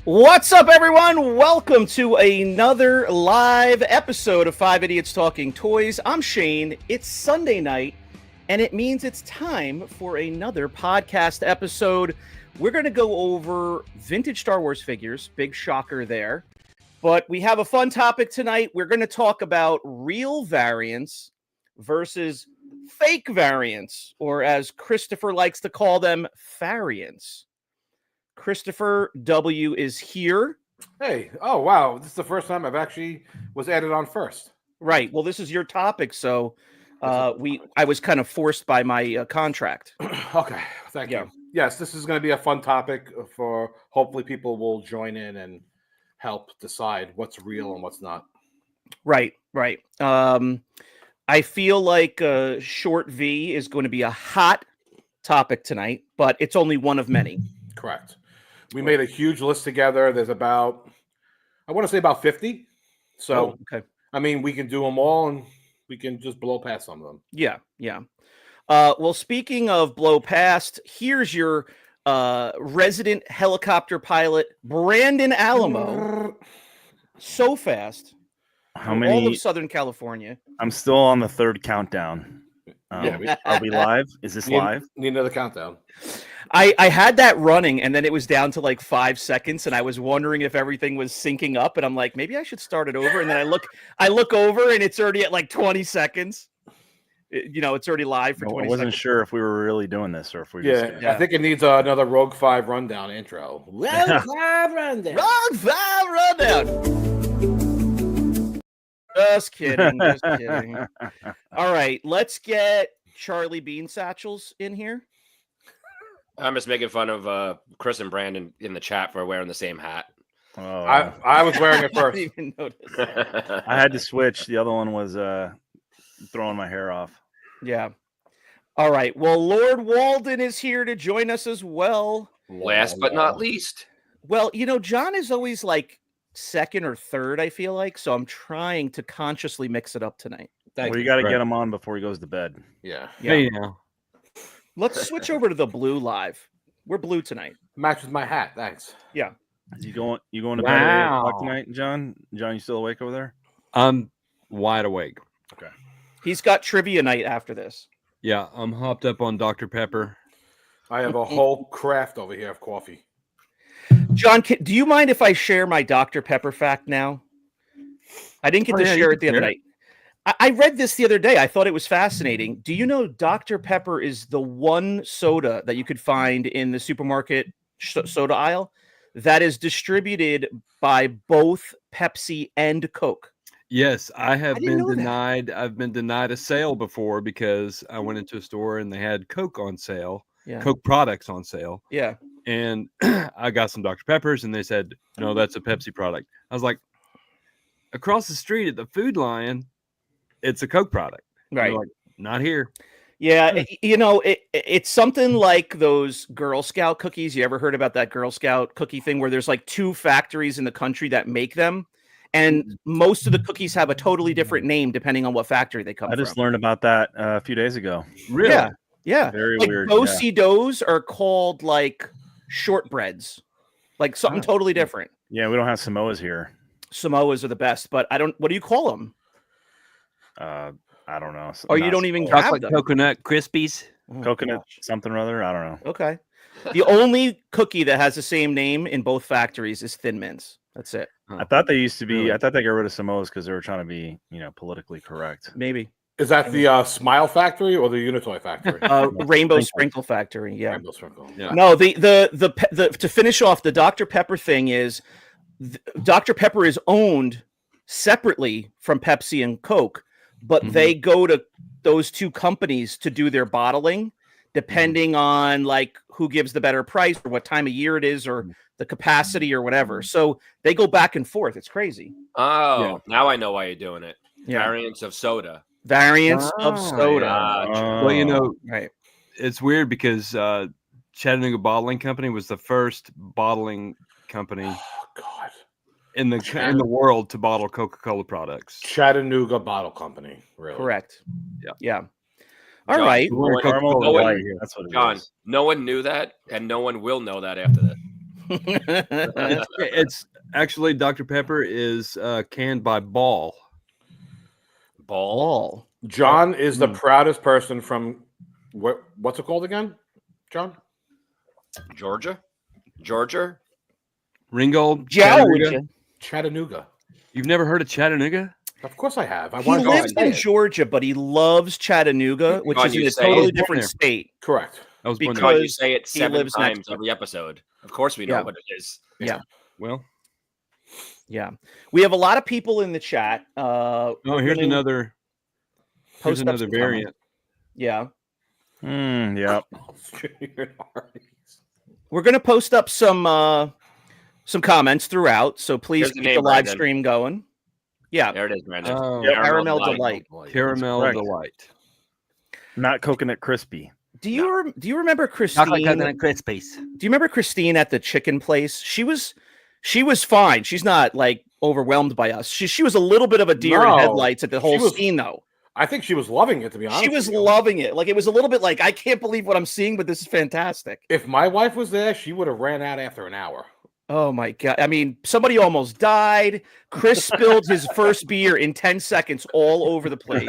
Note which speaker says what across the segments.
Speaker 1: What's up, everyone? Welcome to another live episode of Five Idiots Talking Toys. I'm Shane. It's Sunday night, and it means it's time for another podcast episode. We're going to go over vintage Star Wars figures. Big shocker there. But we have a fun topic tonight. We're going to talk about real variants versus fake variants, or as Christopher likes to call them, Fariants. Christopher W. is here.
Speaker 2: Hey, oh wow, this is the first time I've actually was added on first.
Speaker 1: Right. Well, this is your topic, so I was kind of forced by my contract.
Speaker 2: Okay, thank you. Yes, this is going to be a fun topic for hopefully people will join in and help decide what's real and what's not.
Speaker 1: Right. I feel like Short V is going to be a hot topic tonight, but it's only one of many.
Speaker 2: Correct. We made a huge list together. There's about, I want to say about 50. So,
Speaker 1: okay.
Speaker 2: I mean, we can do them all and we can just blow past some of them.
Speaker 1: Yeah. Well, speaking of blow past, here's your resident helicopter pilot, Brandon Alamo. So fast.
Speaker 3: How many?
Speaker 1: All of Southern California.
Speaker 3: I'm still on the third countdown. Are we live? Is this live?
Speaker 2: Need another countdown.
Speaker 1: I had that running, and then it was down to like 5 seconds, and I was wondering if everything was syncing up, and I'm like, maybe I should start it over. And then I look over, and it's already at like 20 seconds. It's already live for 20 seconds.
Speaker 3: I wasn't sure if we were really doing this or if we
Speaker 2: Yeah, I think it needs another Rogue 5 rundown intro. Rogue 5 rundown.
Speaker 1: Rogue 5 rundown. Just kidding. All right, let's get Charlie Bean Satchels in here.
Speaker 4: I'm just making fun of Chris and Brandon in the chat for wearing the same hat.
Speaker 3: Oh.
Speaker 2: I was wearing it first.
Speaker 1: I didn't even notice.
Speaker 3: I had to switch. The other one was throwing my hair off.
Speaker 1: Yeah. All right. Well, Lord Walden is here to join us as well.
Speaker 4: Last but not least.
Speaker 1: Well, John is always like second or third, I feel like. So I'm trying to consciously mix it up tonight.
Speaker 3: You got to get him on before he goes to bed.
Speaker 2: Yeah.
Speaker 1: Let's switch over to the blue live. We're blue tonight.
Speaker 2: Matches my hat. Thanks.
Speaker 1: Yeah.
Speaker 3: You going to bed at 8 o'clock tonight, John? John, you still awake over there?
Speaker 5: I'm wide awake.
Speaker 3: Okay.
Speaker 1: He's got trivia night after this.
Speaker 5: Yeah, I'm hopped up on Dr. Pepper.
Speaker 2: I have a whole craft over here of coffee.
Speaker 1: John, do you mind if I share my Dr. Pepper fact now? I didn't get to share it the other night. I read this the other day. I thought it was fascinating. Do you know Dr. Pepper is the one soda that you could find in the supermarket soda aisle that is distributed by both Pepsi and Coke?
Speaker 5: Yes, I've been denied a sale before because I went into a store and they had Coke on sale, Coke products on sale.
Speaker 1: Yeah.
Speaker 5: And I got some Dr. Peppers and they said, no, that's a Pepsi product. I was like, across the street at the Food Lion, it's a Coke product.
Speaker 1: Right.
Speaker 5: Like, not here.
Speaker 1: Yeah. It's something like those Girl Scout cookies. You ever heard about that Girl Scout cookie thing where there's like 2 factories in the country that make them? And most of the cookies have a totally different name depending on what factory they come from.
Speaker 3: I just learned about that a few days ago.
Speaker 5: Really?
Speaker 1: Yeah.
Speaker 3: Very
Speaker 1: like
Speaker 3: weird.
Speaker 1: Bo-si doughs are called like shortbreads, like something totally different.
Speaker 3: Yeah, we don't have Samoas here.
Speaker 1: Samoas are the best, but what do you call them?
Speaker 3: I don't know.
Speaker 1: Or you don't even
Speaker 5: Chocolate
Speaker 1: have them.
Speaker 5: coconut Krispies.
Speaker 3: Coconut something or other. I don't know.
Speaker 1: Okay. The only cookie that has the same name in both factories is Thin Mints. That's it.
Speaker 3: I thought they used to be. I thought they got rid of Samoas because they were trying to be, politically correct.
Speaker 1: Maybe.
Speaker 2: Is that the Smile Factory or the Unitoy Factory?
Speaker 1: Rainbow Sprinkle Factory. Yeah.
Speaker 2: Rainbow Sprinkle.
Speaker 5: Yeah.
Speaker 1: No, the to finish off the Dr. Pepper thing is Dr. Pepper is owned separately from Pepsi and Coke, but they go to those 2 companies to do their bottling, depending on like who gives the better price or what time of year it is or the capacity or whatever. So they go back and forth. It's crazy.
Speaker 4: Oh, now I know why you're doing it.
Speaker 1: Yeah.
Speaker 4: Variants of soda.
Speaker 1: Variants of soda.
Speaker 5: Well,
Speaker 1: right.
Speaker 5: It's weird because Chattanooga Bottling Company was the first bottling company in the world to bottle Coca-Cola products.
Speaker 2: Chattanooga Bottle Company. Really?
Speaker 1: Correct.
Speaker 5: Yeah.
Speaker 1: All
Speaker 4: John,
Speaker 1: right.
Speaker 3: Caramel
Speaker 4: no one,
Speaker 3: light here. That's what it
Speaker 4: John,
Speaker 3: is.
Speaker 4: no one knew that, and no one will know that after that.
Speaker 5: It's actually Dr. Pepper is canned by Ball.
Speaker 1: Ball.
Speaker 2: John is the proudest person from what's it called again? John?
Speaker 4: Georgia.
Speaker 5: Ringgold,
Speaker 1: Georgia.
Speaker 2: Chattanooga.
Speaker 5: You've never heard of Chattanooga?
Speaker 2: Of course I have.
Speaker 1: He lives in Georgia, but he loves Chattanooga, which is in a totally different state.
Speaker 2: Correct.
Speaker 5: I was born
Speaker 4: Because
Speaker 5: there.
Speaker 4: you say it
Speaker 1: he
Speaker 4: 7
Speaker 1: lives next
Speaker 4: times
Speaker 1: to it.
Speaker 4: every episode. Of course we know
Speaker 1: Yeah.
Speaker 4: what it is.
Speaker 1: Yeah.
Speaker 5: Well,
Speaker 1: Yeah. We have a lot of people in the chat.
Speaker 5: here's another
Speaker 1: post up some
Speaker 5: variant.
Speaker 1: Yeah.
Speaker 3: Yeah.
Speaker 1: We're going to post up some comments throughout, so please
Speaker 4: Here's the
Speaker 1: keep the
Speaker 4: name,
Speaker 1: live
Speaker 4: Brandon.
Speaker 1: stream going. Yeah.
Speaker 4: There it is, Brandon.
Speaker 5: Oh.
Speaker 1: Caramel Delight.
Speaker 5: Caramel
Speaker 3: Correct.
Speaker 5: Delight.
Speaker 3: Not coconut crispy.
Speaker 1: Do you remember Christine?
Speaker 6: Crispies.
Speaker 1: Do you remember Christine at the chicken place? She was fine. She's not like overwhelmed by us. She was a little bit of a deer in
Speaker 2: No,
Speaker 1: headlights at the whole
Speaker 2: was-
Speaker 1: scene, though.
Speaker 2: I think she was loving it, to be honest.
Speaker 1: She was
Speaker 2: with you.
Speaker 1: loving it. Like, it was a little bit like, I can't believe what I'm seeing, but this is fantastic.
Speaker 2: If my wife was there, she would have ran out after an hour.
Speaker 1: Oh my God. I mean, somebody almost died. Chris spilled his first beer in 10 seconds all over the place.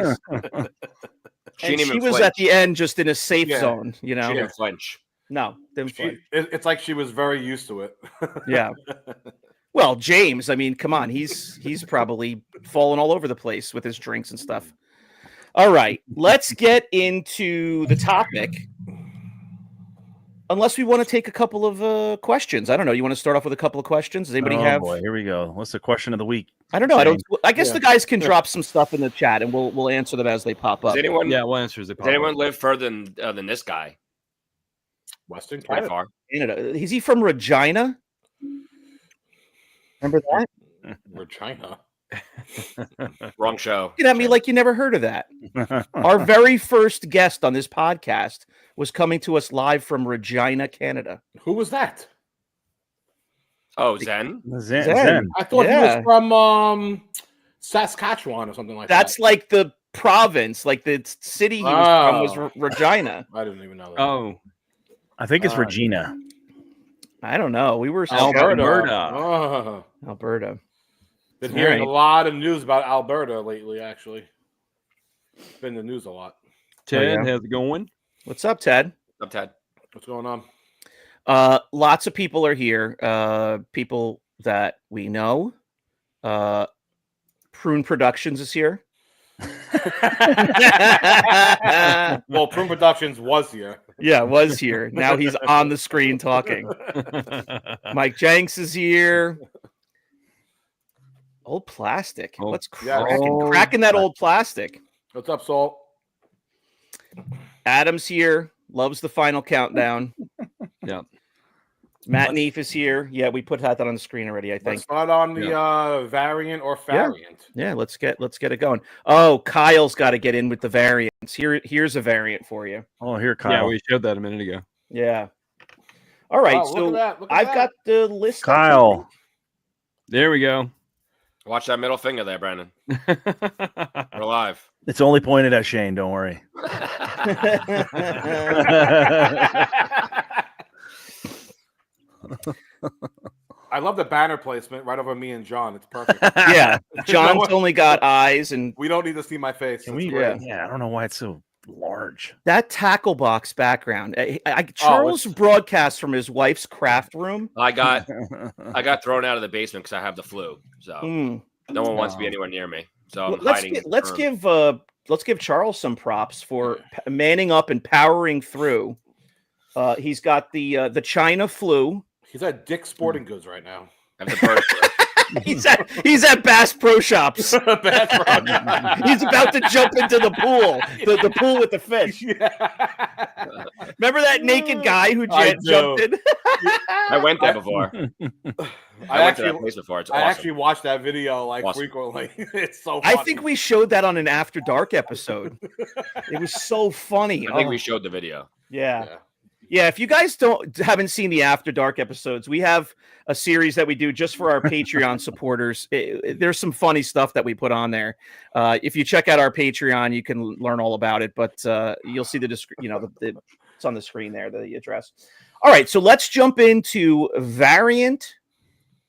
Speaker 4: She
Speaker 1: And
Speaker 4: didn't
Speaker 1: she
Speaker 4: even
Speaker 1: was
Speaker 4: flinch.
Speaker 1: at the end just in a safe
Speaker 2: Yeah.
Speaker 1: zone, you know?
Speaker 4: She didn't flinch.
Speaker 1: No, didn't flinch.
Speaker 2: It's like she was very used to it.
Speaker 1: Yeah. Well, James, I mean, come on. He's probably fallen all over the place with his drinks and stuff. All right, let's get into the topic. Unless we want to take a couple of questions. I don't know. You want to start off with a couple of questions? Does anybody have?
Speaker 3: Boy, here we go. What's the question of the week?
Speaker 1: I don't know. I guess
Speaker 2: Yeah.
Speaker 1: the guys can drop some stuff in the chat, and we'll answer them as they pop up.
Speaker 4: Does anyone?
Speaker 5: Yeah, we'll answer the
Speaker 4: Does anyone live further than this guy?
Speaker 2: Western
Speaker 4: Pretty
Speaker 2: Canada.
Speaker 4: far.
Speaker 1: Canada. Is he from Regina? Remember that?
Speaker 2: Regina.
Speaker 4: Wrong show.
Speaker 1: Looking at me like you never heard of that. Our very first guest on this podcast was coming to us live from Regina, Canada.
Speaker 2: Who was that?
Speaker 4: Oh, Zen.
Speaker 3: Zen.
Speaker 2: I thought he
Speaker 1: Yeah.
Speaker 2: was from Saskatchewan or something like
Speaker 1: That's
Speaker 2: that.
Speaker 1: like the province, like the city he was from was Regina.
Speaker 2: I didn't even know that.
Speaker 5: Oh,
Speaker 3: I think it's Regina.
Speaker 1: I don't know. We were
Speaker 5: Alberta.
Speaker 2: Oh.
Speaker 1: Alberta.
Speaker 2: Been
Speaker 1: All
Speaker 2: hearing
Speaker 1: right.
Speaker 2: a lot of news about Alberta lately, actually. Been in the news a lot.
Speaker 5: Ted,
Speaker 1: yeah.
Speaker 5: how's it going?
Speaker 1: What's up, Ted?
Speaker 4: Up, Ted.
Speaker 2: What's going on?
Speaker 1: Lots of people are here. People that we know. Prune Productions is here.
Speaker 2: Well, Prune Productions was here.
Speaker 1: Yeah, was here. Now he's on the screen talking. Mike Jenks is here. Old plastic.
Speaker 5: Oh,
Speaker 1: Let's
Speaker 2: yeah.
Speaker 1: cracking that old plastic.
Speaker 2: What's up, Salt?
Speaker 1: Adam's here. Loves the final countdown.
Speaker 5: Yeah.
Speaker 1: Matt Neef is here. Yeah, we put that on the screen already, I think.
Speaker 2: Let's start on the variant or Fariant.
Speaker 1: Yeah, let's get it going. Oh, Kyle's got to get in with the variants. Here's a variant for you.
Speaker 3: Oh, here, Kyle.
Speaker 5: Yeah, we showed that a minute ago.
Speaker 1: Yeah. All right.
Speaker 2: Oh,
Speaker 1: so
Speaker 2: look at that, look at
Speaker 1: I've
Speaker 2: that.
Speaker 1: got the list.
Speaker 3: Kyle.
Speaker 5: There we go.
Speaker 4: Watch that middle finger there, Brandon. We're live.
Speaker 3: It's only pointed at Shane. Don't worry.
Speaker 2: I love the banner placement right over me and John. It's perfect.
Speaker 1: Yeah, John's
Speaker 2: what?
Speaker 1: only got eyes, and
Speaker 2: We don't need to see my face.
Speaker 3: Can
Speaker 2: That's
Speaker 3: we?
Speaker 2: great.
Speaker 3: Yeah, I don't know why it's so large.
Speaker 1: that tackle box background. Charles
Speaker 2: it's-
Speaker 1: broadcasts from his wife's craft room.
Speaker 4: I got thrown out of the basement because I have the flu. So
Speaker 1: Mm.
Speaker 4: no one wants to be anywhere near me. So I'm
Speaker 1: Let's
Speaker 4: hiding.
Speaker 1: let's give Charles some props for manning up and powering through. He's got the China flu.
Speaker 2: He's at Dick's Sporting Goods right now.
Speaker 4: I have the bird flu.
Speaker 1: He's at Bass Pro Shops.
Speaker 2: Bad for
Speaker 1: He's about to jump into the pool, the pool with the fish. Remember that naked guy who
Speaker 2: I
Speaker 1: jumped
Speaker 2: do.
Speaker 1: in?
Speaker 4: I went there before. I went to that place before. It's
Speaker 2: I
Speaker 4: awesome.
Speaker 2: actually watch that video like
Speaker 4: Awesome.
Speaker 2: frequently. It's so funny.
Speaker 1: I think we showed that on an After Dark episode. It was so funny.
Speaker 4: I think
Speaker 1: Oh,
Speaker 4: we showed the video.
Speaker 1: yeah. Yeah, if you guys haven't seen the After Dark episodes, we have a series that we do just for our Patreon supporters. There's some funny stuff that we put on there. If you check out our Patreon, you can learn all about it. But you'll see it's on the screen there, the address. All right, so let's jump into variant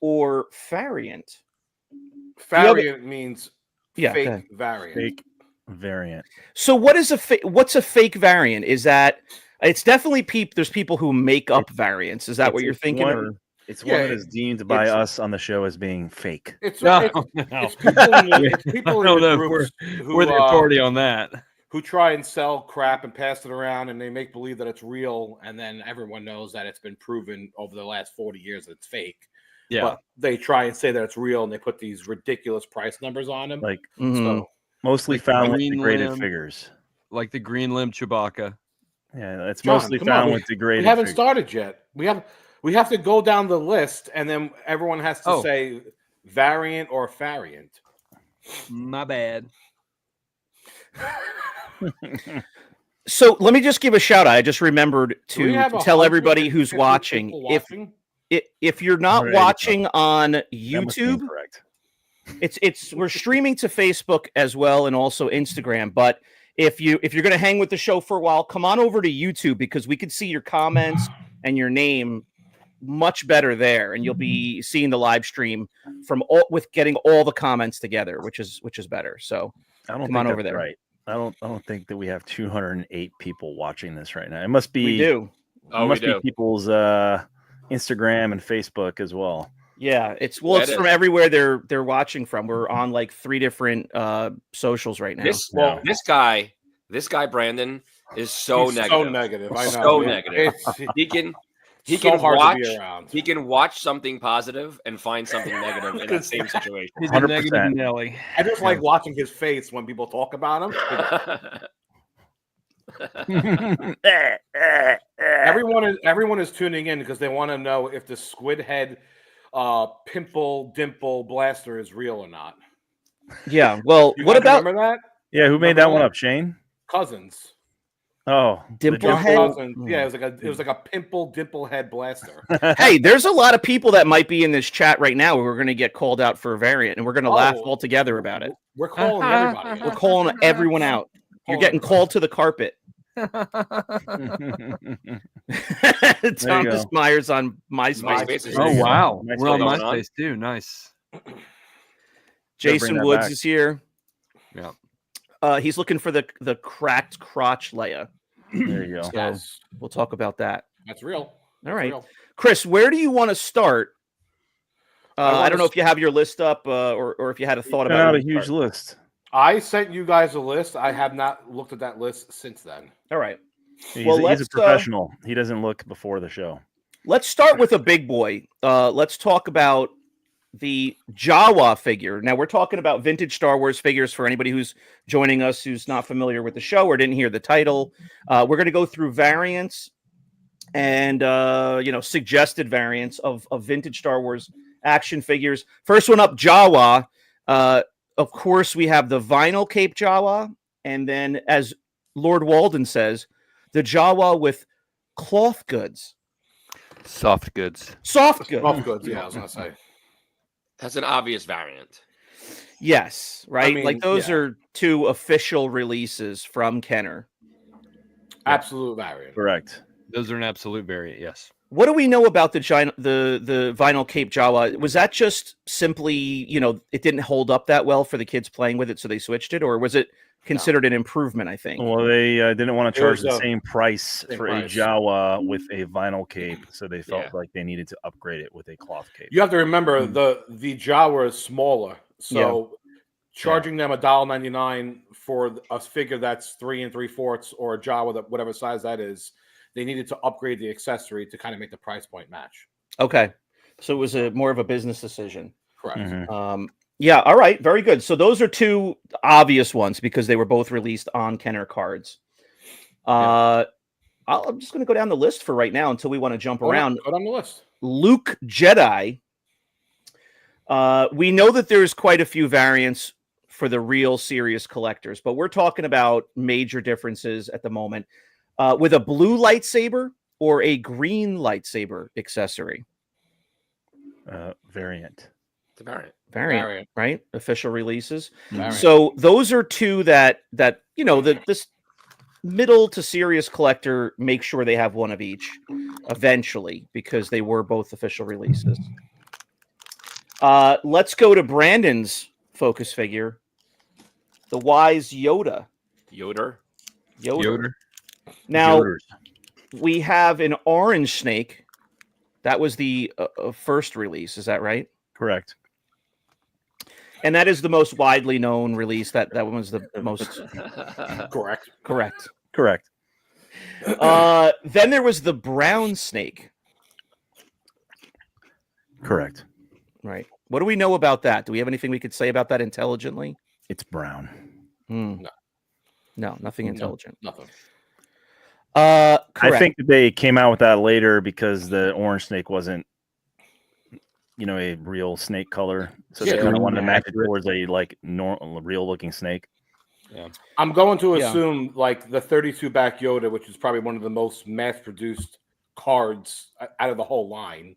Speaker 1: or Fariant.
Speaker 2: Fariant means
Speaker 1: Yeah, go
Speaker 2: fake
Speaker 1: ahead.
Speaker 2: variant.
Speaker 3: Fake variant.
Speaker 1: So what is what's a fake variant? Is that it's definitely there's people who make up variants. Is that what you're thinking?
Speaker 3: One, it's one that is deemed by us on the show as being fake.
Speaker 2: It's
Speaker 5: No,
Speaker 2: it's people in the, it's people
Speaker 5: I don't
Speaker 2: in
Speaker 5: know
Speaker 2: the
Speaker 5: if
Speaker 2: groups
Speaker 5: we're the authority on that.
Speaker 2: who try and sell crap and pass it around, and they make believe that it's real, and then everyone knows that it's been proven over the last 40 years that it's fake.
Speaker 5: Yeah,
Speaker 2: But they try and say that it's real, and they put these ridiculous price numbers on them.
Speaker 3: Like
Speaker 2: So
Speaker 3: mostly
Speaker 5: Like
Speaker 3: found with
Speaker 5: green
Speaker 3: degraded
Speaker 5: limb.
Speaker 3: figures.
Speaker 5: like the green limb Chewbacca.
Speaker 3: Yeah, it's
Speaker 2: John,
Speaker 3: mostly
Speaker 2: come on,
Speaker 3: found with degraded
Speaker 2: we haven't
Speaker 3: figures.
Speaker 2: started yet. We have to go down the list, and then everyone has to say variant or Fariant.
Speaker 5: My bad.
Speaker 1: So let me just give a shout out. I just remembered
Speaker 2: Do we
Speaker 1: to
Speaker 2: have
Speaker 1: tell everybody
Speaker 2: 150
Speaker 1: who's
Speaker 2: people
Speaker 1: watching.
Speaker 2: watching?
Speaker 1: If you're not
Speaker 3: 185.
Speaker 1: watching on
Speaker 3: That must be
Speaker 1: YouTube,
Speaker 3: incorrect.
Speaker 1: it's we're streaming to Facebook as well and also Instagram. But if you're going to hang with the show for a while, come on over to YouTube because we can see your comments and your name much better there, and you'll be seeing the live stream with getting all the comments together, which is better. So
Speaker 3: I don't
Speaker 1: come
Speaker 3: think
Speaker 1: on
Speaker 3: that's
Speaker 1: over there.
Speaker 3: right. I don't think that we have 208 people watching this right now. It must be
Speaker 1: We do.
Speaker 3: It must be people's Instagram and Facebook as well.
Speaker 1: Yeah, it's
Speaker 4: It
Speaker 1: from
Speaker 4: is.
Speaker 1: everywhere they're watching from. We're on like 3 different socials right now.
Speaker 4: This guy Brandon is
Speaker 2: He's
Speaker 4: negative.
Speaker 2: so negative. I know.
Speaker 4: So negative. He
Speaker 2: so
Speaker 4: can
Speaker 2: hard
Speaker 4: watch.
Speaker 2: to be around.
Speaker 4: He can watch something positive and find something negative in that same situation.
Speaker 5: He's a
Speaker 3: 100%.
Speaker 5: negative Nelly.
Speaker 2: I just like watching his face when people talk about him. Everyone is tuning in because they want to know if the squid head pimple dimple blaster is real or not.
Speaker 1: Yeah. Well,
Speaker 2: You
Speaker 1: what
Speaker 2: guys
Speaker 1: about
Speaker 2: remember that?
Speaker 3: Yeah, who made
Speaker 2: Remember
Speaker 3: that one
Speaker 2: that?
Speaker 3: up? Shane?
Speaker 2: Cousins.
Speaker 3: Oh,
Speaker 1: Dimple
Speaker 2: Young
Speaker 1: head?
Speaker 2: Cousins. Yeah, it was like a pimple dimple head blaster.
Speaker 1: Hey, there's a lot of people that might be in this chat right now who are going to get called out for a variant, and we're going to laugh all together about it.
Speaker 2: We're calling everybody.
Speaker 1: We're calling everyone out. You're getting called to the carpet. Thomas Myers on MySpace.
Speaker 4: Oh,
Speaker 5: wow.
Speaker 3: Nice
Speaker 5: We're on
Speaker 4: going
Speaker 5: MySpace too. Nice.
Speaker 1: Jason Woods is here.
Speaker 5: Yeah.
Speaker 1: He's looking for the cracked crotch Leia.
Speaker 3: There you go.
Speaker 1: So
Speaker 2: Yes.
Speaker 1: we'll talk about that.
Speaker 2: That's real.
Speaker 1: All
Speaker 2: That's
Speaker 1: right.
Speaker 2: real.
Speaker 1: Chris, where do you want to start? I don't know if you have your list up or if you had a thought about
Speaker 3: a huge list.
Speaker 2: I sent you guys a list. I have not looked at that list since then.
Speaker 1: All right.
Speaker 3: He's
Speaker 1: Well,
Speaker 3: a professional. He doesn't look before the show.
Speaker 1: Let's start with a big boy. Let's talk about the Jawa figure. Now, we're talking about vintage Star Wars figures for anybody who's joining us who's not familiar with the show or didn't hear the title. We're going to go through variants and suggested variants of vintage Star Wars action figures. First one up, Jawa. Of course, we have the vinyl cape Jawa, and then, as Lord Walden says, the Jawa with cloth goods.
Speaker 5: Soft goods.
Speaker 1: Soft goods.
Speaker 2: Soft goods, yeah, I was going to say.
Speaker 4: That's an obvious variant.
Speaker 1: Yes, right?
Speaker 2: I mean,
Speaker 1: like those
Speaker 2: yeah.
Speaker 1: are 2 official releases from Kenner.
Speaker 2: Absolute variant.
Speaker 3: Correct.
Speaker 5: Those are an absolute variant. Yes.
Speaker 1: What do we know about the vinyl cape Jawa? Was that just simply, it didn't hold up that well for the kids playing with it, so they switched it, or was it considered an improvement? I think.
Speaker 3: Well, they didn't want to charge the
Speaker 2: was,
Speaker 3: same price for a
Speaker 2: price.
Speaker 3: Jawa with a vinyl cape, so they felt like they needed to upgrade it with a cloth cape.
Speaker 2: You have to remember the Jawa is smaller, so charging them $1.99 for a figure that's 3 3/4 or a Jawa that whatever size that is, they needed to upgrade the accessory to kind of make the price point match.
Speaker 1: Okay, so it was more of a business decision.
Speaker 2: Correct.
Speaker 3: Mm-hmm.
Speaker 1: Yeah. All right. Very good. So those are 2 obvious ones because they were both released on Kenner cards. I'm just going to go down the list for right now until we want to jump around.
Speaker 2: Go down the list.
Speaker 1: Luke Jedi. We know that there's quite a few variants for the real serious collectors, but we're talking about major differences at the moment with a blue lightsaber or a green lightsaber accessory.
Speaker 3: Variant.
Speaker 4: It's a variant.
Speaker 1: Variant, right? Official releases.
Speaker 2: Variant.
Speaker 1: So those are 2 that this middle to serious collector, make sure they have one of each eventually, because they were both official releases. Let's go to Brandon's focus figure, the Wise Yoda.
Speaker 4: Yoder.
Speaker 1: Now,
Speaker 3: Yoders.
Speaker 1: we have an orange snake. That was the first release. Is that right?
Speaker 3: Correct.
Speaker 1: And that is the most widely known release. That one was the most
Speaker 2: Correct.
Speaker 3: Correct.
Speaker 1: Then there was the brown snake.
Speaker 3: Correct.
Speaker 1: Right. What do we know about that? Do we have anything we could say about that intelligently?
Speaker 3: It's brown.
Speaker 1: No, nothing intelligent.
Speaker 2: Nothing.
Speaker 1: Correct.
Speaker 3: I think that they came out with that later because the orange snake wasn't, a real snake color. So they kind of wanted to match it towards a real looking snake.
Speaker 2: Yeah. I'm going to assume like the 32 back Yoda, which is probably one of the most mass produced cards out of the whole line,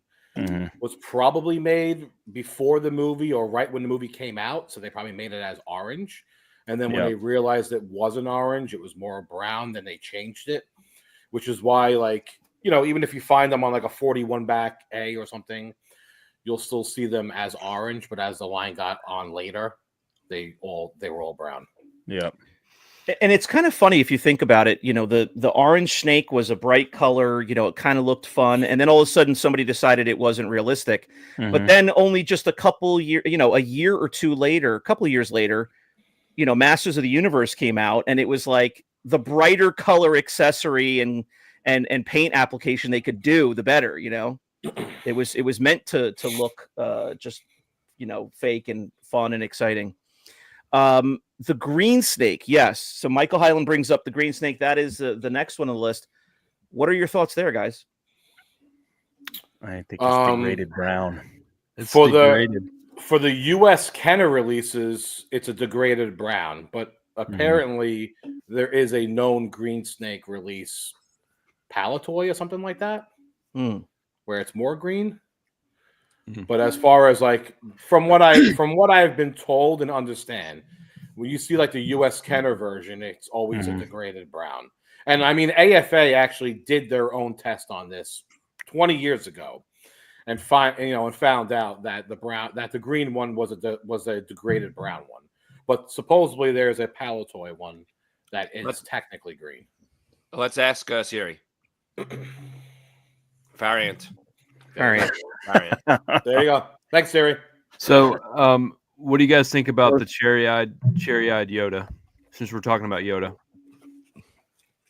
Speaker 2: was probably made before the movie or right when the movie came out. So they probably made it as orange. And then when they realized it wasn't orange, it was more brown, then they changed it, which is why, even if you find them on like a 41 back A or something, you'll still see them as orange. But as the line got on later, they were all brown.
Speaker 3: Yeah.
Speaker 1: And it's kind of funny if you think about it. The orange snake was a bright color. It kind of looked fun. And then all of a sudden somebody decided it wasn't realistic. But then only just a couple years, a year or two later, a couple of years later, Masters of the Universe came out, and it was like the brighter color accessory and paint application they could do, the better. It was meant to look just fake and fun and exciting. The green snake, yes. So Michael Hyland brings up the green snake. That is the next one on the list. What are your thoughts there, guys?
Speaker 3: I think it's degraded brown.
Speaker 5: It's
Speaker 2: For
Speaker 5: degraded.
Speaker 2: For the U.S. Kenner releases, it's a degraded brown, but apparently there is a known green snake release, Palatoy or something like that, where it's more green. But as far as from what I've been told and understand, when you see like the U.S. Kenner version, it's always a degraded brown. And I mean, AFA actually did their own test on this 20 years ago. And found out that the green one was a degraded brown one, but supposedly there's a Palatoy one that is technically green.
Speaker 4: Let's ask Siri. Variant.
Speaker 2: There you go. Thanks, Siri.
Speaker 5: So, what do you guys think about the cherry-eyed Yoda? Since we're talking about Yoda,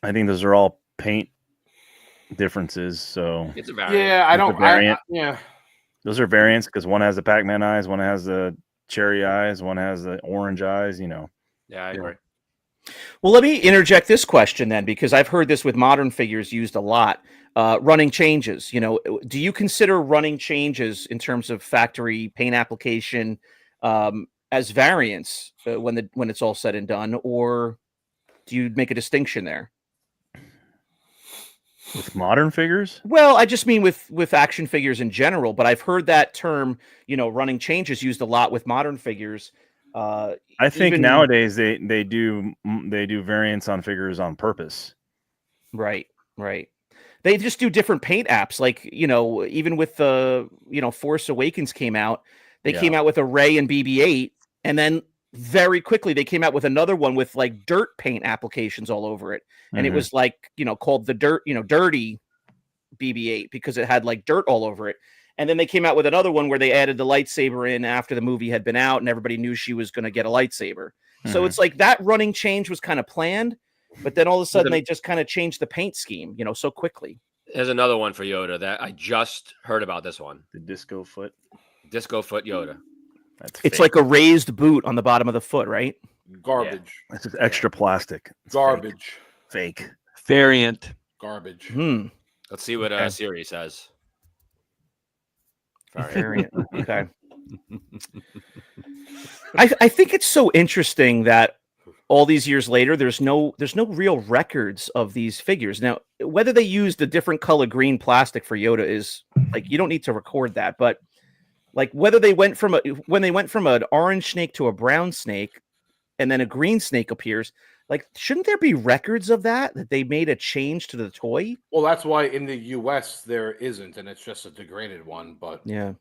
Speaker 3: I think those are all paint differences. So
Speaker 4: it's a variant.
Speaker 2: Yeah, I don't.
Speaker 3: Those are variants because one has the Pac-Man eyes, one has the cherry eyes, one has the orange eyes.
Speaker 4: Yeah, I agree.
Speaker 1: Well, let me interject this question then, because I've heard this with modern figures used a lot. Running changes. Do you consider running changes in terms of factory paint application as variants when it's all said and done, or do you make a distinction there?
Speaker 3: With modern figures?
Speaker 1: Well, I just mean with action figures in general, but I've heard that term, running changes used a lot with modern figures.
Speaker 3: I think nowadays they do variants on figures on purpose.
Speaker 1: Right. They just do different paint apps. Like, even with the, Force Awakens came out, they came out with a Rey and BB-8, and then very quickly they came out with another one with like dirt paint applications all over it. And it was like, called the dirty BB-8 because it had like dirt all over it. And then they came out with another one where they added the lightsaber in after the movie had been out and everybody knew she was going to get a lightsaber. So it's like that running change was kind of planned, but then all of a sudden they just kind of changed the paint scheme, so quickly.
Speaker 4: There's another one for Yoda that I just heard about. This one,
Speaker 3: the disco foot
Speaker 4: Yoda.
Speaker 1: It's like a raised boot on the bottom of the foot, right?
Speaker 2: Garbage.
Speaker 3: Yeah. It's just extra plastic. It's
Speaker 2: garbage.
Speaker 3: Fake.
Speaker 5: Variant.
Speaker 2: Garbage.
Speaker 4: Let's see what Siri says.
Speaker 1: Variant. Okay. I think it's so interesting that all these years later, there's no real records of these figures. Now, whether they used a different color green plastic for Yoda is like, you don't need to record that, but like whether they went when they went from an orange snake to a brown snake and then a green snake appears, Like, shouldn't there be records of that they made a change to the toy?
Speaker 2: Well, that's why in the U.S. there isn't, and it's just a degraded one. But
Speaker 1: Yeah,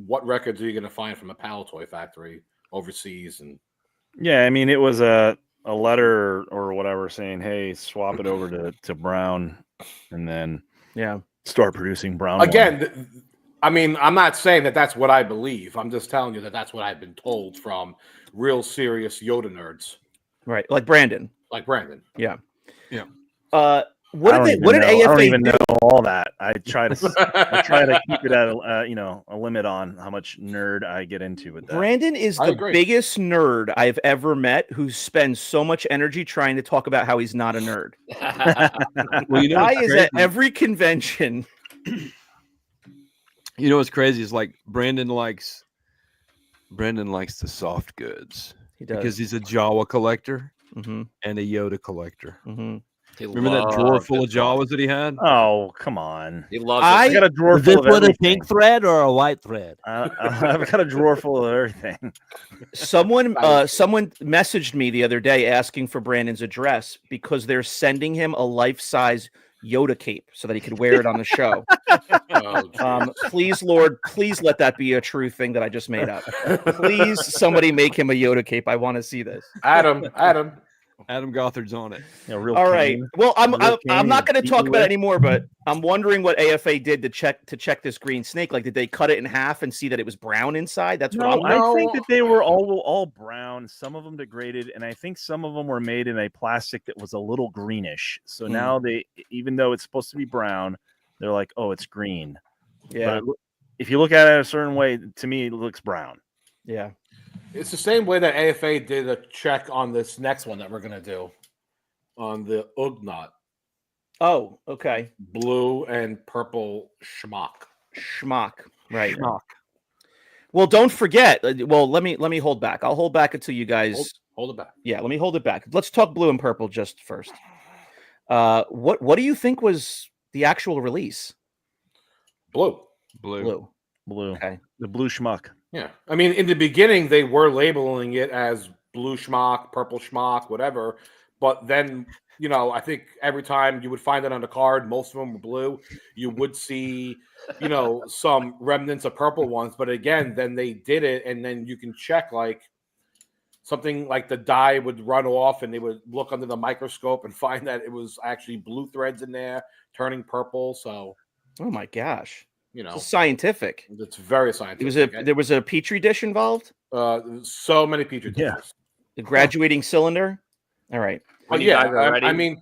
Speaker 2: what records are you going to find from a Pal Toy factory overseas? And
Speaker 3: Yeah, I mean, it was a letter or whatever saying, "Hey, swap it over to brown," and then start producing brown
Speaker 2: again. I mean, I'm not saying that that's what I believe. I'm just telling you that that's what I've been told from real serious Yoda nerds,
Speaker 1: right. Like Brandon.
Speaker 2: Yeah.
Speaker 1: What did AFA
Speaker 3: I don't even
Speaker 1: do?
Speaker 3: know all that. I try to keep it at a limit on how much nerd I get into with that.
Speaker 1: Brandon is the biggest nerd I've ever met who spends so much energy trying to talk about how he's not a nerd.
Speaker 5: Well,
Speaker 1: guy is at every convention.
Speaker 5: You know what's crazy is like Brandon likes the soft goods.
Speaker 1: He does
Speaker 5: because he's a Jawa collector and a Yoda collector. Remember that drawer full of Jawas that he had?
Speaker 3: Oh, come on!
Speaker 4: He loves.
Speaker 3: I got a drawer full of everything.
Speaker 6: With a pink thread or a white thread?
Speaker 3: I've got a drawer full of everything.
Speaker 1: Someone messaged me the other day asking for Brandon's address because they're sending him a life-size Yoda cape so that he could wear it on the show. Please, Lord, please let that be a true thing that I just made up. Please, somebody make him a Yoda cape. I want to see this.
Speaker 5: Adam Gothard's on it.
Speaker 3: Yeah, real
Speaker 1: all right.
Speaker 3: cane.
Speaker 1: Well, I'm not going to talk about it anymore, but I'm wondering what AFA did to check this green snake. Like, did they cut it in half and see that it was brown inside? That's what
Speaker 3: I think that they were all brown. Some of them degraded, and I think some of them were made in a plastic that was a little greenish. So now they, even though it's supposed to be brown, they're like, oh, it's green.
Speaker 1: Yeah.
Speaker 3: But if you look at it a certain way, to me, it looks brown.
Speaker 1: Yeah.
Speaker 2: It's the same way that AFA did a check on this next one that we're going to do on the Ugnaught.
Speaker 1: Oh, okay.
Speaker 2: Blue and purple schmuck.
Speaker 1: Right. Schmuck. Well, don't forget. Well, let me hold back. I'll hold back until you guys
Speaker 2: hold it back.
Speaker 1: Yeah, let me hold it back. Let's talk blue and purple just first. What do you think was the actual release?
Speaker 2: Blue.
Speaker 1: Okay.
Speaker 3: The blue schmuck.
Speaker 2: Yeah. I mean, in the beginning, they were labeling it as blue schmuck, purple schmuck, whatever. But then, I think every time you would find it on the card, most of them were blue. You would see, some remnants of purple ones. But again, then they did it. And then you can check like something like the dye would run off and they would look under the microscope and find that it was actually blue threads in there turning purple. So,
Speaker 1: oh my gosh. It's scientific.
Speaker 2: It's very scientific.
Speaker 1: There was a petri dish involved.
Speaker 2: So many petri dishes.
Speaker 1: Yeah. The graduating cylinder. All right.
Speaker 2: Well, yeah. I mean,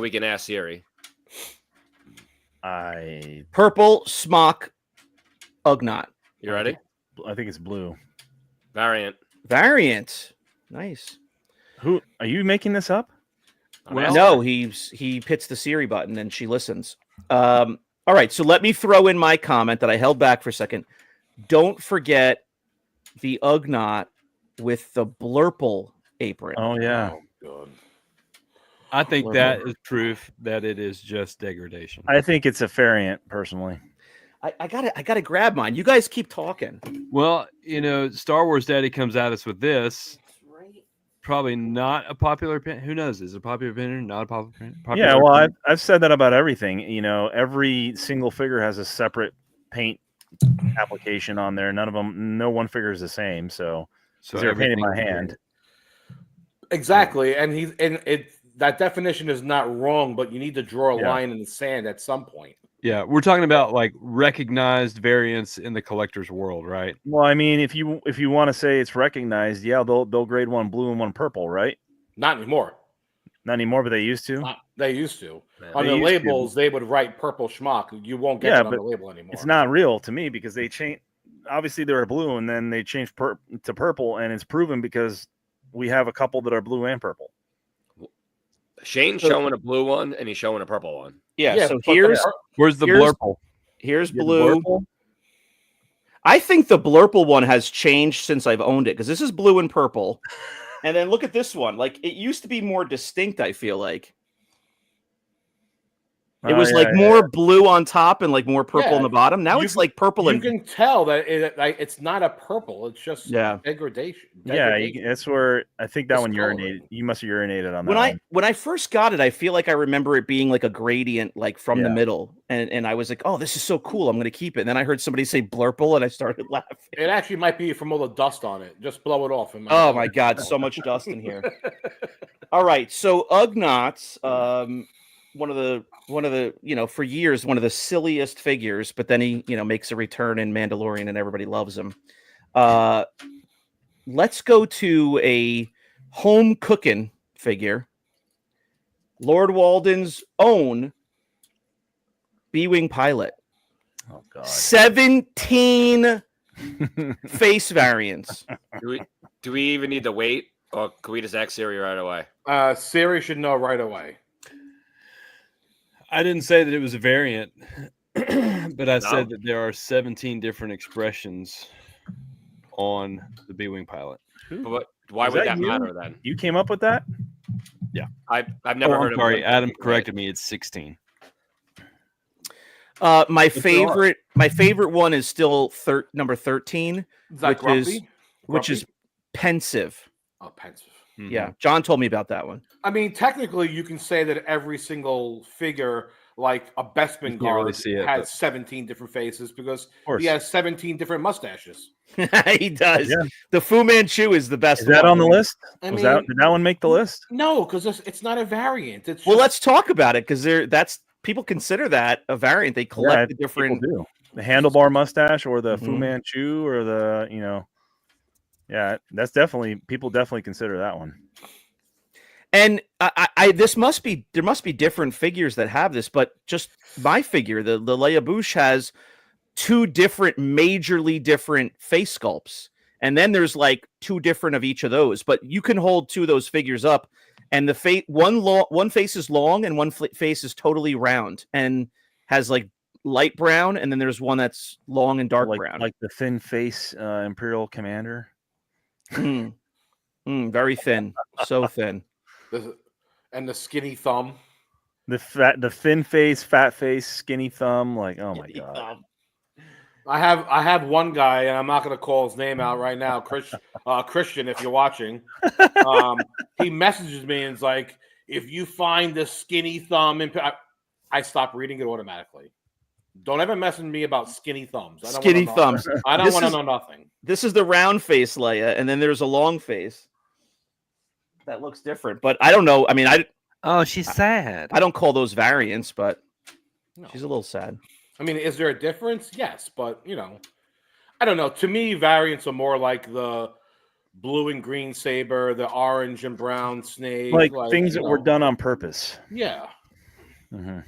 Speaker 4: we can ask Siri.
Speaker 1: Purple smock Ugnaught.
Speaker 4: You ready?
Speaker 3: I think it's blue.
Speaker 4: Variant.
Speaker 1: Nice.
Speaker 3: Who are you making this up?
Speaker 1: Well, no, he hits the Siri button and she listens. All right, so let me throw in my comment that I held back for a second. Don't forget the Ugnaught with the blurple apron.
Speaker 3: Oh, yeah.
Speaker 2: Oh, God.
Speaker 5: I think that is proof that it is just degradation.
Speaker 3: I think it's a Fariant, personally.
Speaker 1: I gotta grab mine. You guys keep talking.
Speaker 5: Well, Star Wars Daddy comes at us with this. Probably not a popular opinion. Who knows? Is it a popular opinion? Not a popular opinion?
Speaker 3: Yeah, well, I've said that about everything. Every single figure has a separate paint application on there. No one figure is the same. So they're painted by hand.
Speaker 2: Exactly, and that definition is not wrong, but you need to draw a line in the sand at some point.
Speaker 5: Yeah, we're talking about like recognized variants in the collector's world, right?
Speaker 3: Well, I mean, if you want to say it's recognized, they'll grade one blue and one purple, right?
Speaker 2: Not anymore.
Speaker 3: Not anymore, but they used to.
Speaker 2: They used to. On the labels, they would write purple schmuck. You won't get it on the label anymore.
Speaker 3: It's not real to me because they changed. Obviously, they were blue, and then they changed to purple, and it's proven because we have a couple that are blue and purple.
Speaker 4: Shane's showing a blue one, and he's showing a purple one.
Speaker 1: Yeah, so
Speaker 5: where's the blurple?
Speaker 1: Here's blue. I think the blurple one has changed since I've owned it because this is blue and purple. And then look at this one. Like, it used to be more distinct, I feel like. It was like more blue on top and like more purple on the bottom. Now it's like purple and
Speaker 2: you can tell that it's not a purple. It's just degradation.
Speaker 3: Yeah, that's where I think that one urinated. You must have urinated on that one.
Speaker 1: When I first got it, I feel like I remember it being like a gradient, like from the middle, and I was like, "Oh, this is so cool! I'm going to keep it." And then I heard somebody say "blurple," and I started laughing.
Speaker 2: It actually might be from all the dust on it. Just blow it off.
Speaker 1: Oh my god, so much dust in here. All right, so Ugnaughts, one of the for years one of the silliest figures, but then he makes a return in Mandalorian and everybody loves him. Let's go to a home cooking figure. Lord Walden's own B-Wing pilot.
Speaker 3: Oh god.
Speaker 1: 17 face variants.
Speaker 4: Do we even need to wait, or can we just ask Siri right away?
Speaker 2: Siri should know right away.
Speaker 5: I didn't say that it was a variant, but I said that there are 17 different expressions on the B-Wing pilot.
Speaker 4: But why would that matter then?
Speaker 3: You came up with that?
Speaker 5: Yeah.
Speaker 4: I've never heard of it.
Speaker 5: Sorry, Adam corrected me. It's 16.
Speaker 1: My favorite one is still number 13, which is pensive.
Speaker 2: Oh, pensive.
Speaker 5: Mm-hmm.
Speaker 1: Yeah, John told me about that one.
Speaker 2: I mean, technically, you can say that every single figure, like a Bespin guard, has 17 different faces because he has 17 different mustaches.
Speaker 1: He does. Yeah. The Fu Manchu is the best.
Speaker 3: Is that on the list? Did that one make the list?
Speaker 2: No, because it's not a variant. It's
Speaker 1: let's talk about it because people consider that a variant. They collect the different.
Speaker 3: Do. The handlebar mustache or the Fu Manchu or the Yeah, that's people definitely consider that one.
Speaker 1: And there must be different figures that have this, but just my figure, the Leia Bouche has 2 majorly different face sculpts, and then there's like 2 different of each of those. But you can hold 2 of those figures up, and the one face is long and one face is totally round and has like light brown, and then there's one that's long and dark brown,
Speaker 3: like the thin face Imperial Commander.
Speaker 1: Very thin, so thin.
Speaker 2: And the skinny thumb.
Speaker 3: The thin face, fat face, skinny thumb. Like, oh my god.
Speaker 2: I have one guy, and I'm not going to call his name out right now, Christian, if you're watching. He messages me and is like, if you find the skinny thumb, I stop reading it automatically. Don't ever message me about skinny thumbs.
Speaker 1: Skinny thumbs.
Speaker 2: I don't want to know nothing.
Speaker 1: This is the round face Leia, and then there's a long face that looks different. But I don't know. I mean,
Speaker 6: she's sad.
Speaker 1: I don't call those variants, but she's a little sad.
Speaker 2: I mean, is there a difference? Yes, but I don't know. To me, variants are more like the blue and green saber, the orange and brown snake,
Speaker 3: like things that were done on purpose.
Speaker 2: Yeah.
Speaker 3: Mm-hmm.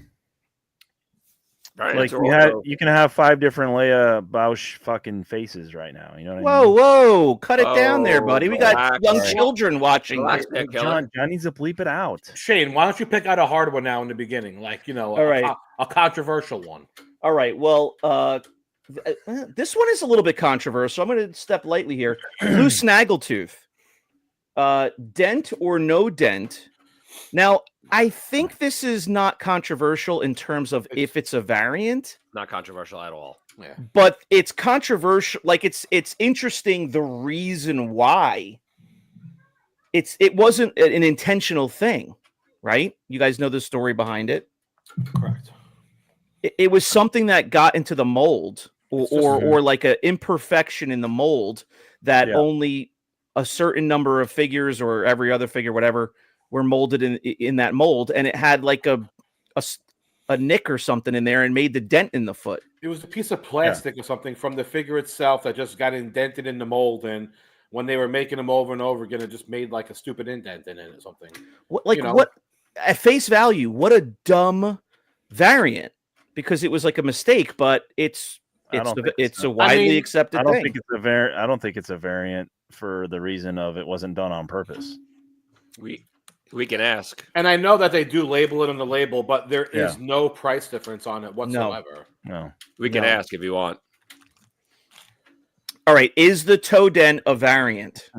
Speaker 4: Right,
Speaker 3: like you can have 5 different Leia Bouche fucking faces right now. You know what I mean?
Speaker 1: Whoa, cut it down there, buddy. We got young children watching.
Speaker 3: John needs to bleep it out.
Speaker 2: Shane, why don't you pick out a hard one now in the beginning? Like, a controversial one.
Speaker 1: All right. Well, this one is a little bit controversial. I'm going to step lightly here. Blue Snaggletooth. Dent or no dent. Now, I think this is not controversial in terms of if it's a variant.
Speaker 4: Not controversial at all.
Speaker 2: Yeah.
Speaker 1: But it's controversial. Like it's interesting the reason why. It wasn't an intentional thing, right? You guys know the story behind it.
Speaker 2: Correct.
Speaker 1: It was something that got into the mold or like an imperfection in the mold that only a certain number of figures or every other figure, whatever, were molded in that mold, and it had like a nick or something in there and made the dent in the foot.
Speaker 2: It was a piece of plastic or something from the figure itself that just got indented in the mold, and when they were making them over and over again, it just made like a stupid indent in it or something.
Speaker 1: What at face value? What a dumb variant, because it was like a mistake, but it's a widely accepted thing.
Speaker 3: I don't think it's a variant for the reason of it wasn't done on purpose.
Speaker 4: We can ask.
Speaker 2: And I know that they do label it on the label, but there is no price difference on it whatsoever.
Speaker 3: No.
Speaker 4: We can ask if you want.
Speaker 1: All right. Is the toe dent a variant?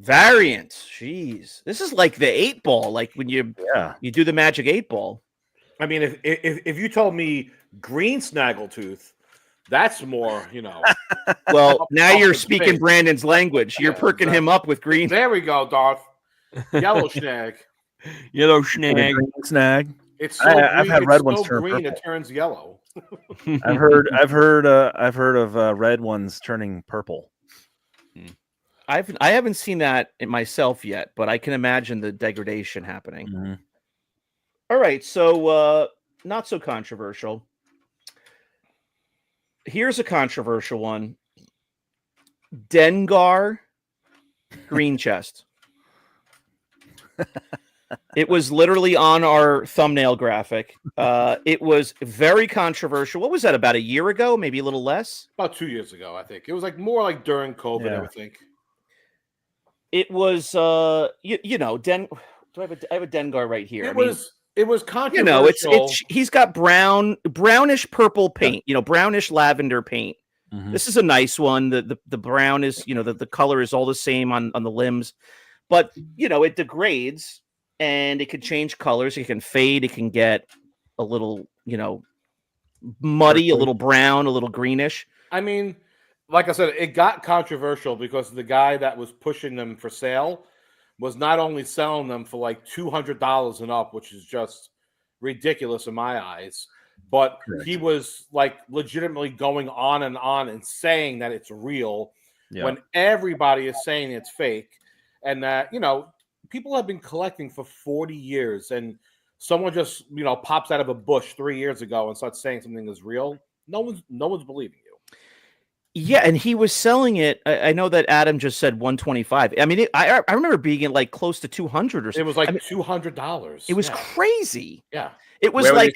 Speaker 1: Variants. Jeez. This is like the 8-ball, like when you do the magic 8-ball.
Speaker 2: I mean, if you told me green snaggletooth, that's more,
Speaker 1: Well, now you're
Speaker 2: in
Speaker 1: speaking
Speaker 2: space.
Speaker 1: Brandon's language. You're perking him up with green.
Speaker 2: There we go, Darth. Yellow snag.
Speaker 5: Yellow snag.
Speaker 3: Snag.
Speaker 2: It's so green,
Speaker 3: I've had red ones
Speaker 2: so
Speaker 3: turn
Speaker 2: green
Speaker 3: purple.
Speaker 2: it turns yellow.
Speaker 3: I've heard of red ones turning purple.
Speaker 1: I haven't seen that in myself yet, but I can imagine the degradation happening.
Speaker 3: Mm-hmm.
Speaker 1: All right, so not so controversial. Here's a controversial one. Dengar green chest. It was literally on our thumbnail graphic. It was very controversial. What was that, about a year ago? Maybe a little less?
Speaker 2: About 2 years ago, I think. It was more like during COVID, I would think.
Speaker 1: It was, I have a Dengar right here.
Speaker 2: It was controversial.
Speaker 1: He's got brownish purple paint, brownish lavender paint.
Speaker 3: Mm-hmm.
Speaker 1: This is a nice one. The brown is, the color is all the same on the limbs, but it degrades and it can change colors. It can fade. It can get a little, muddy, a little brown, a little greenish.
Speaker 2: I mean, like I said, it got controversial because the guy that was pushing them for sale was not only selling them for like $200 and up, which is just ridiculous in my eyes, but he was like legitimately going on and saying that it's real when everybody is saying it's fake, and that people have been collecting for 40 years, and someone just pops out of a bush 3 years ago and starts saying something is real. No one's believing you.
Speaker 1: Yeah, and he was selling it. I know that Adam just said 125. I mean, I remember being at like close to 200 or something.
Speaker 2: It was like $200.
Speaker 1: It was crazy.
Speaker 2: Yeah,
Speaker 1: it was. Where like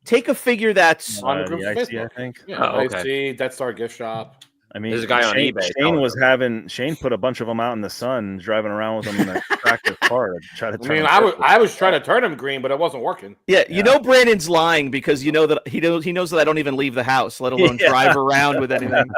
Speaker 1: take a figure that's
Speaker 2: on the
Speaker 3: IC, I think.
Speaker 2: Yeah, I see. That's our gift shop.
Speaker 3: I mean,
Speaker 4: there's a guy on eBay.
Speaker 3: Shane put a bunch of them out in the sun, driving around with them in a tractor car to try to turn.
Speaker 2: I was trying to turn them green, but it wasn't working.
Speaker 1: Yeah, Brandon's lying because that he knows that I don't even leave the house, let alone drive around with anything.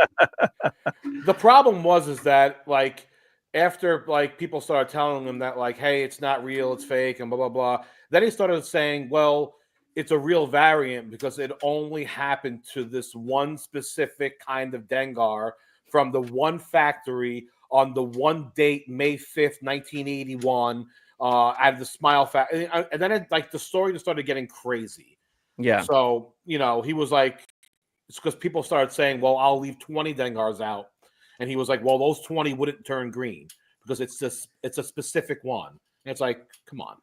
Speaker 2: The problem is that like after like people started telling him that like, hey, it's not real, it's fake, and blah blah blah. Then he started saying, well, it's a real variant because it only happened to this one specific kind of Dengar from the one factory on the one date, May 5th, 1981, at the Smile Factory. And then the story just started getting crazy.
Speaker 1: Yeah.
Speaker 2: So, he was like, it's because people started saying, well, I'll leave 20 Dengars out. And he was like, well, those 20 wouldn't turn green because it's a specific one. And it's like, come on.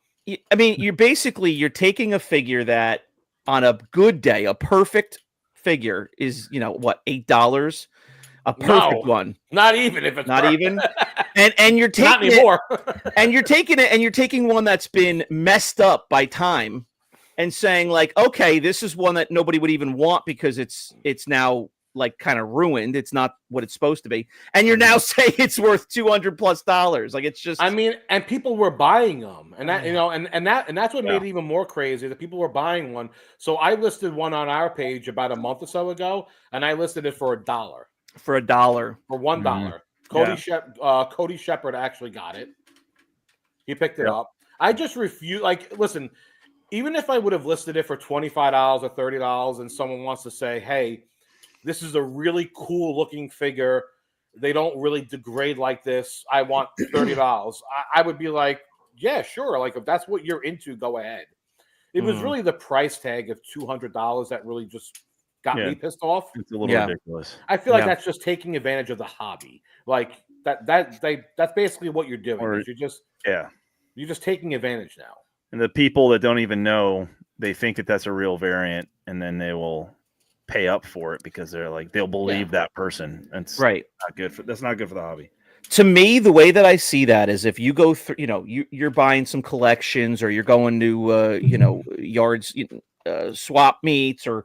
Speaker 1: I mean, you're taking a figure that on a good day, a perfect figure is, $8, a perfect one.
Speaker 2: Not even if it's
Speaker 1: not
Speaker 2: perfect.
Speaker 1: Even. And you're taking
Speaker 2: not anymore.
Speaker 1: And you're taking one that's been messed up by time and saying like, okay, this is one that nobody would even want because it's now like kind of ruined. It's not what it's supposed to be. And you're now saying it's worth $200+. Like it's just,
Speaker 2: I mean, and people were buying them, and that, and that's what made it even more crazy that people were buying one. So I listed one on our page about a month or so ago, and I listed it for $1.
Speaker 1: For $1.
Speaker 2: For $1. Cody Shepard actually got it. He picked it up. I just refuse. Like, listen, even if I would have listed it for $25 or $30, and someone wants to say, hey, this is a really cool looking figure. They don't really degrade like this. I want $30. I would be like, yeah, sure. Like if that's what you're into, go ahead. It was really the price tag of $200 that really just got me pissed off.
Speaker 3: It's a little ridiculous.
Speaker 2: I feel like that's just taking advantage of the hobby. Like that's basically what you're doing. You're just taking advantage now.
Speaker 3: And the people that don't even know, they think that that's a real variant, and then they will pay up for it because they're like they'll believe that person. That's
Speaker 1: right.
Speaker 3: That's not good for the hobby.
Speaker 1: To me, the way that I see that is if you go through, you're buying some collections or you're going to yards, swap meets or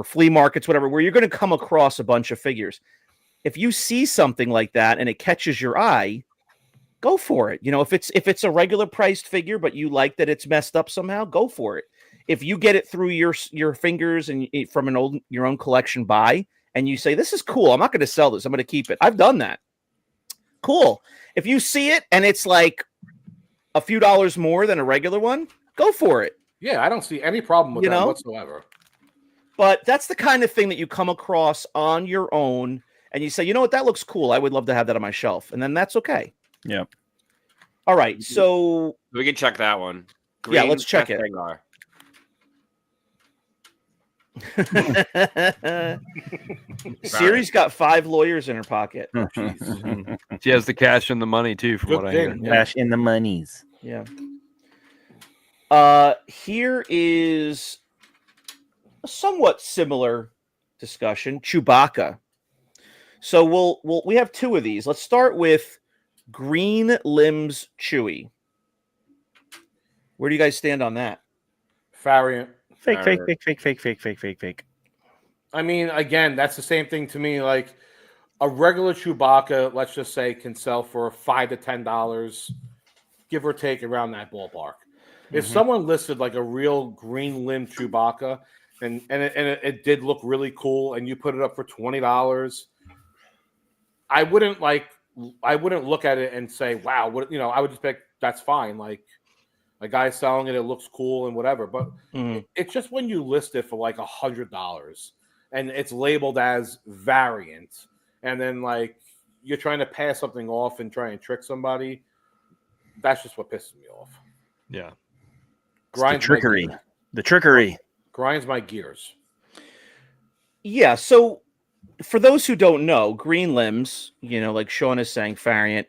Speaker 1: flea markets, whatever, where you're going to come across a bunch of figures. If you see something like that and it catches your eye, go for it. If it's a regular priced figure, but you like that it's messed up somehow, go for it. If you get it through your fingers and from your own collection buy, and you say, this is cool, I'm not going to sell this, I'm going to keep it. I've done that. cool. If you see it and it's like a few dollars more than a regular one, go for it.
Speaker 2: Yeah, I don't see any problem with
Speaker 1: You
Speaker 2: that
Speaker 1: know?
Speaker 2: whatsoever.
Speaker 1: But that's the kind of thing that you come across on your own and you say, you know what, that looks cool. I would love to have that on my shelf. And then that's okay.
Speaker 3: Yep.
Speaker 1: All right. So
Speaker 4: We can check that one.
Speaker 1: Yeah, let's check it. Siri's got 5 lawyers in her pocket.
Speaker 5: She has the cash and the money too, from
Speaker 2: Good
Speaker 5: what I
Speaker 2: thing.
Speaker 5: hear.
Speaker 3: Cash in the monies.
Speaker 1: Yeah. Here is a somewhat similar discussion. Chewbacca. So we have 2 of these. Let's start with Green Limbs Chewy. Where do you guys stand on that?
Speaker 2: Fariant.
Speaker 3: Fake.
Speaker 2: I mean, again, that's the same thing to me. Like a regular Chewbacca, let's just say, can sell for $5 to $10, give or take around that ballpark. If someone listed like a real green limb Chewbacca and it did look really cool, and you put it up for $20, I wouldn't look at it and say, wow, what, you know, I would just be like, that's fine. Like a guy selling it, it looks cool and whatever. But it's just when you list it for like $100 and it's labeled as variant, and then like you're trying to pass something off and try and trick somebody, that's just what pisses me off.
Speaker 5: Yeah.
Speaker 3: The trickery. The trickery.
Speaker 2: Grinds my gears.
Speaker 1: Yeah, so for those who don't know, Green Limbs, you know, like Sean is saying, Fariant,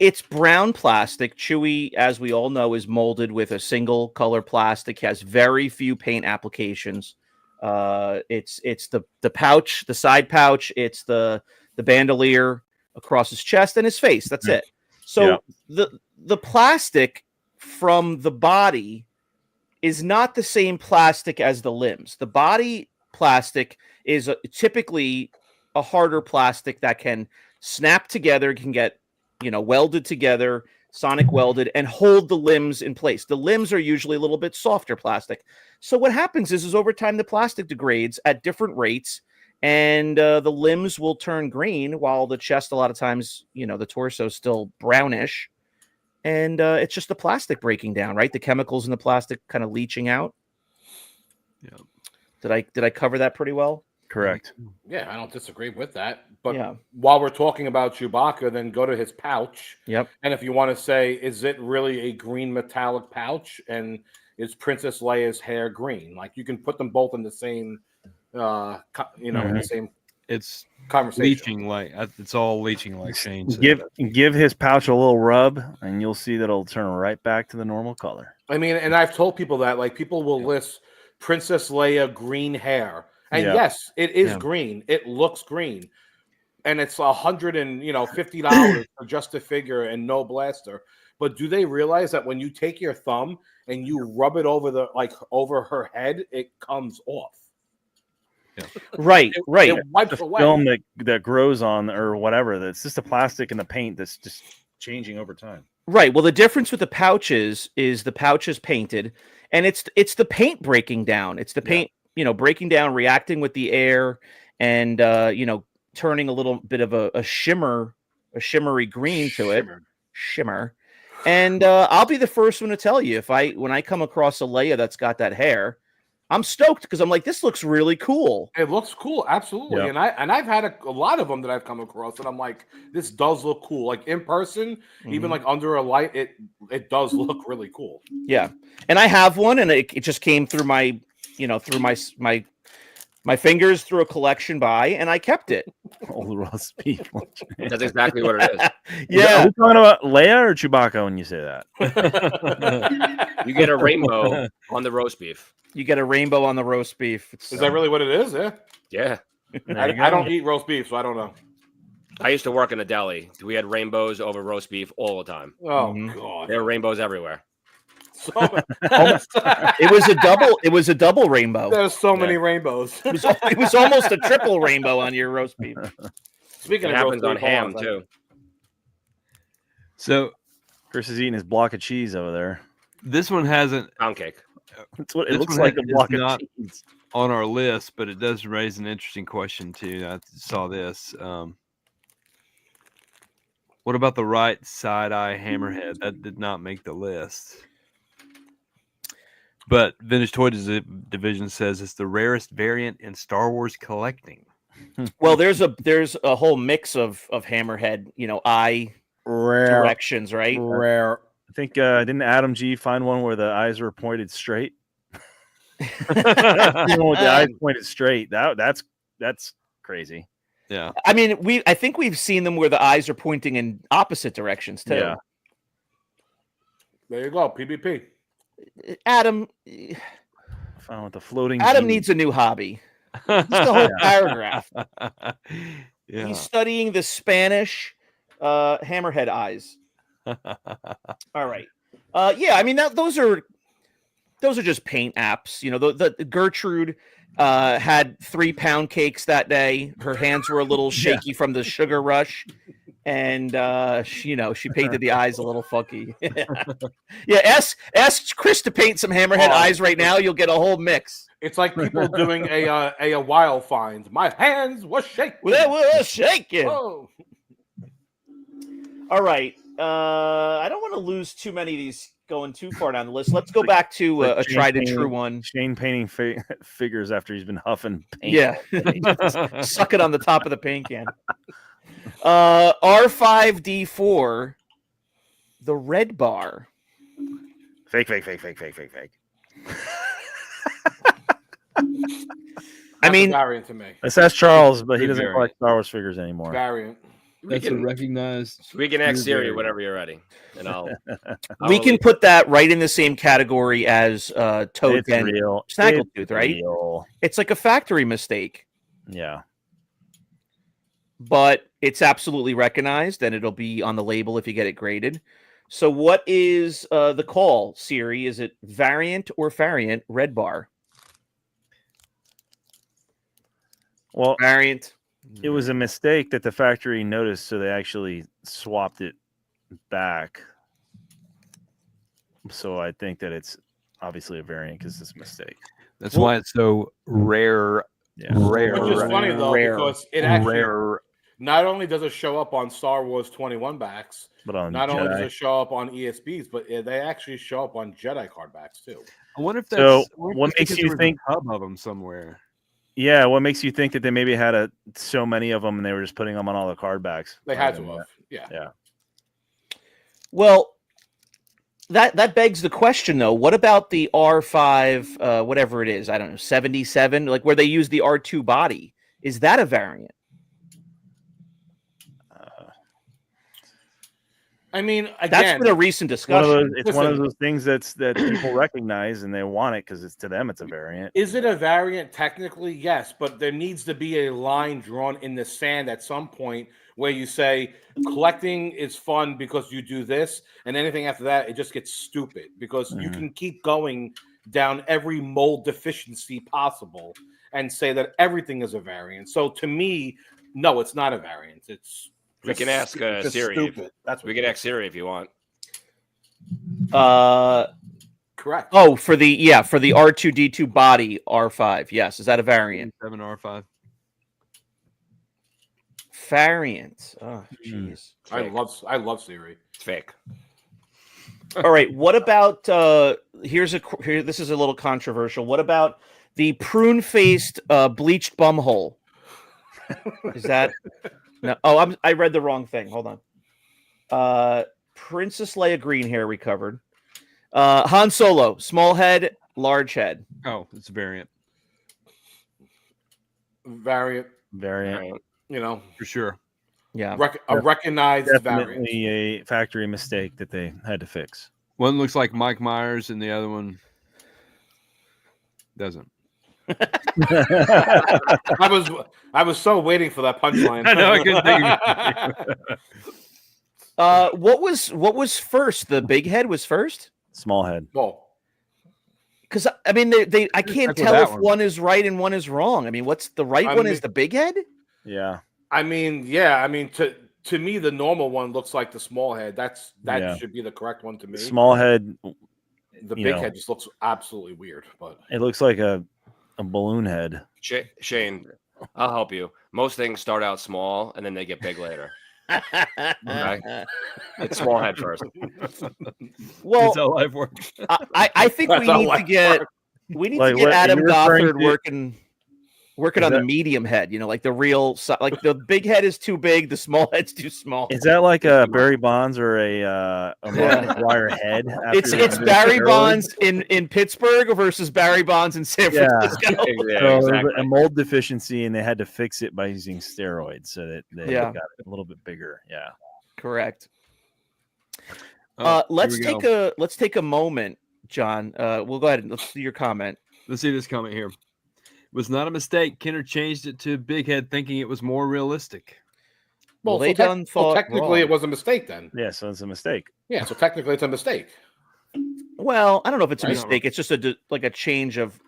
Speaker 1: it's brown plastic. Chewy, as we all know, is molded with a single color plastic, has very few paint applications. It's the pouch, the side pouch, it's the bandolier across his chest and his face. That's it. So the plastic from the body is not the same plastic as the limbs. The body plastic is typically a harder plastic that can snap together, can get, you know, welded together, sonic welded, and hold the limbs in place. The limbs are usually a little bit softer plastic. So what happens is over time, the plastic degrades at different rates, and the limbs will turn green while the chest, a lot of times, you know, the torso is still brownish. And it's just the plastic breaking down, right? The chemicals in the plastic kind of leaching out. Yeah. Did I cover that pretty well?
Speaker 3: Correct.
Speaker 2: Yeah, I don't disagree with that. But
Speaker 1: Yeah.
Speaker 2: while we're talking about Chewbacca, then go to his pouch.
Speaker 1: Yep.
Speaker 2: And if you want to say, is it really a green metallic pouch? And is Princess Leia's hair green? Like you can put them both in the same, in the same.
Speaker 5: It's
Speaker 2: conversation.
Speaker 5: leaching like it's all leaching like Shane said.
Speaker 3: Give his pouch a little rub, and you'll see that it'll turn right back to the normal color.
Speaker 2: I mean, and I've told people that, like, people will list Princess Leia green hair, and yes, it is green. It looks green, and it's $150 for just a figure and no blaster. But do they realize that when you take your thumb and you rub it over her head, it comes off?
Speaker 1: Yeah. Right.
Speaker 2: It wipes away.
Speaker 3: Film that grows on or whatever. That's just the plastic and the paint that's just changing over time.
Speaker 1: Right. Well, the difference with the pouches is the pouch is painted, and it's the paint breaking down. It's the paint, breaking down, reacting with the air, and turning a little bit of a shimmery green to it. Shimmer. And I'll be the first one to tell you when I come across a Leia that's got that hair, I'm stoked because I'm like, this looks really cool.
Speaker 2: It looks cool, absolutely.
Speaker 3: Yeah.
Speaker 2: And I've had a lot of them that I've come across, and I'm like, this does look cool. Like in person, even like under a light, it does look really cool.
Speaker 1: Yeah, and I have one, and it just came through my fingers through a collection buy, and I kept it.
Speaker 3: All the roast beef.
Speaker 4: That's exactly what it is.
Speaker 1: Yeah.
Speaker 3: Are we talking about Leia or Chewbacca when you say that?
Speaker 4: You get a rainbow on the roast beef.
Speaker 1: You get a rainbow on the roast beef.
Speaker 2: Is that really what it is? Yeah.
Speaker 4: Yeah.
Speaker 2: I don't eat roast beef, so I don't know.
Speaker 4: I used to work in a deli. We had rainbows over roast beef all the time.
Speaker 2: Oh God.
Speaker 4: There were rainbows everywhere.
Speaker 2: So,
Speaker 1: it was a double rainbow.
Speaker 2: There's so many rainbows.
Speaker 1: It was almost a triple rainbow on your roast beef.
Speaker 2: Speaking
Speaker 4: it
Speaker 2: of
Speaker 4: happens
Speaker 2: roast
Speaker 4: on
Speaker 2: beef,
Speaker 4: ham too.
Speaker 5: So
Speaker 3: Chris is eating his block of cheese over there.
Speaker 5: this one hasn't
Speaker 4: Pound cake.
Speaker 3: That's what it
Speaker 5: This
Speaker 3: looks
Speaker 5: one
Speaker 3: like, a
Speaker 5: is
Speaker 3: block
Speaker 5: not-
Speaker 3: of cheese.
Speaker 5: on our list, but it does raise an interesting question too. I saw this. What about the right side eye hammerhead? That did not make the list. But Vintage Toy Division says it's the rarest variant in Star Wars collecting.
Speaker 1: Well, there's a whole mix of hammerhead, eye directions, right?
Speaker 2: Rare.
Speaker 3: I think didn't Adam G find one where the eyes were pointed straight? The one with the eyes pointed straight. That's crazy.
Speaker 5: Yeah.
Speaker 1: I mean, I think we've seen them where the eyes are pointing in opposite directions too.
Speaker 3: Yeah.
Speaker 2: There you go, PvP.
Speaker 1: Adam
Speaker 3: Found with the floating.
Speaker 1: Adam
Speaker 3: G.
Speaker 1: needs a new hobby. Just the whole paragraph.
Speaker 5: Yeah.
Speaker 1: He's studying the Spanish hammerhead eyes. All right. Yeah, I mean those are just paint apps. The Gertrude had 3 pound cakes that day. Her hands were a little shaky from the sugar rush, and she painted the eyes a little funky. Yeah, ask Chris to paint some hammerhead eyes right now. You'll get a whole mix.
Speaker 2: It's like people doing a wild find. My hands were shaking.
Speaker 1: They were shaking.
Speaker 2: Whoa.
Speaker 1: All right. I don't want to lose too many of these going too far down the list. Let's go back to a tried and true one.
Speaker 3: Shane painting figures after he's been huffing paint.
Speaker 1: Yeah. Suck it on the top of the paint can. R5D4, the red bar.
Speaker 3: Fake.
Speaker 1: I mean,
Speaker 2: variant to me.
Speaker 3: Let's ask Charles, but he
Speaker 5: Good
Speaker 3: doesn't
Speaker 5: variant.
Speaker 3: collect Star Wars figures anymore.
Speaker 2: Variant.
Speaker 7: That's a recognized.
Speaker 4: We can ask
Speaker 7: true
Speaker 4: Siri
Speaker 7: variant.
Speaker 4: whenever you're ready, and
Speaker 1: we can put that right in the same category as Toad
Speaker 3: It's
Speaker 1: and
Speaker 3: real.
Speaker 1: Snaggletooth, right?
Speaker 3: Real.
Speaker 1: It's like a factory mistake,
Speaker 3: Yeah.
Speaker 1: but it's absolutely recognized, and it'll be on the label if you get it graded. So, what is the call, Siri? Is it variant or Fariant red bar?
Speaker 3: Well,
Speaker 1: Variant.
Speaker 3: it was a mistake that the factory noticed, so they actually swapped it back. So I think that it's obviously a variant because it's a mistake.
Speaker 5: That's why it's so rare.
Speaker 3: Yeah.
Speaker 5: Rare.
Speaker 2: Which is funny though,
Speaker 1: Rare.
Speaker 2: because it actually
Speaker 5: Rare.
Speaker 2: not only does it show up on Star Wars 21 backs,
Speaker 3: But on
Speaker 2: not only does
Speaker 3: Jedi.
Speaker 2: it show up on ESBs, but they actually show up on Jedi card backs too.
Speaker 5: I wonder if that's
Speaker 3: So,
Speaker 5: I wonder if
Speaker 3: what
Speaker 5: that's
Speaker 3: makes
Speaker 5: because
Speaker 3: you
Speaker 5: there was a
Speaker 3: think-
Speaker 5: hub of them somewhere?
Speaker 3: Yeah, what makes you think that they maybe had so many of them and they were just putting them on all the card backs?
Speaker 2: They had to have. Yeah.
Speaker 3: Yeah.
Speaker 1: Well, that begs the question, though. What about the R5, whatever it is? I don't know, 77, like where they use the R2 body. Is that a variant?
Speaker 2: I mean,
Speaker 1: That's
Speaker 2: again,
Speaker 1: been a recent
Speaker 3: It's one of
Speaker 1: discussion.
Speaker 3: those, it's one of those things that people recognize and they want it because it's to them it's a variant.
Speaker 2: is it a variant? Technically, yes, but there needs to be a line drawn in the sand at some point where you say collecting is fun because you do this, and anything after that, it just gets stupid because you can keep going down every mold deficiency possible and say that everything is a variant. So to me, no, it's not a variant. It's
Speaker 4: We can ask
Speaker 2: just
Speaker 4: Siri.
Speaker 2: stupid. That's what
Speaker 4: We can ask Siri if you want.
Speaker 2: correct.
Speaker 1: Oh, for the R2D2 body R5. Yes, is that a variant?
Speaker 5: 7R5.
Speaker 1: Variant. Oh, jeez.
Speaker 2: I love Siri.
Speaker 4: It's fake.
Speaker 1: All right. What about here? This is a little controversial. What about the prune-faced bleached bumhole? Is that no? Oh, I read the wrong thing. Hold on. Princess Leia green hair recovered. Han Solo small head, large head.
Speaker 5: Oh, it's a variant
Speaker 2: Variant,
Speaker 3: Variant.
Speaker 2: you know,
Speaker 5: for sure.
Speaker 1: Yeah.
Speaker 2: a recognized variant.
Speaker 3: Definitely a factory mistake that they had to fix.
Speaker 5: One looks like Mike Myers, and the other one doesn't.
Speaker 2: I was so waiting for that punchline.
Speaker 5: I know, I couldn't think of
Speaker 1: What was first? The big head was first.
Speaker 3: Small head.
Speaker 2: Well,
Speaker 1: Because I mean, I can't
Speaker 5: Check with
Speaker 1: tell
Speaker 5: that
Speaker 1: if
Speaker 5: one.
Speaker 1: one is right and one is wrong. I mean, what's the right
Speaker 2: I
Speaker 1: one?
Speaker 2: mean-
Speaker 1: Is the big head?
Speaker 3: Yeah.
Speaker 2: I mean, yeah, I mean to me the normal one looks like the small head. That
Speaker 3: Yeah.
Speaker 2: should be the correct one to me.
Speaker 3: Small head.
Speaker 2: The
Speaker 3: you
Speaker 2: big
Speaker 3: know.
Speaker 2: head just looks absolutely weird, but
Speaker 3: It looks like a balloon head.
Speaker 4: Shane, I'll help you. Most things start out small and then they get big later. It's small head first.
Speaker 1: Well,
Speaker 5: That's how life works.
Speaker 1: I think
Speaker 2: That's
Speaker 1: we
Speaker 2: how
Speaker 1: need to
Speaker 2: life
Speaker 1: get
Speaker 2: works.
Speaker 3: Like, what, are
Speaker 1: Adam
Speaker 3: you referring
Speaker 1: Gothard
Speaker 3: to-
Speaker 1: working
Speaker 3: Is
Speaker 1: on the
Speaker 3: that-
Speaker 1: medium head. You know, like the real like the big head is too big, the small head's too small.
Speaker 3: Is that like a Barry Bonds or a Mark McGuire head?
Speaker 1: It's
Speaker 3: after
Speaker 1: Barry
Speaker 3: steroids?
Speaker 1: Bonds in Pittsburgh versus Barry Bonds in San
Speaker 3: Yeah.
Speaker 1: Francisco.
Speaker 3: So there was a mold deficiency, and they had to fix it by using steroids, so that they got it a little bit bigger. Yeah,
Speaker 1: Correct.
Speaker 5: Oh,
Speaker 1: Let's
Speaker 5: here we
Speaker 1: take a moment, John. We'll go ahead and let's see your comment.
Speaker 5: Let's see this comment here. It was not a mistake. Kenner changed it to Big Head, thinking it was more realistic.
Speaker 1: Well,
Speaker 2: so
Speaker 1: they done thought
Speaker 2: technically
Speaker 1: wrong.
Speaker 2: it was a mistake then.
Speaker 3: yeah. So it's a mistake.
Speaker 2: Yeah, so technically it's a mistake.
Speaker 1: Well, I don't know if it's a
Speaker 2: I don't know.
Speaker 1: mistake. It's just a change of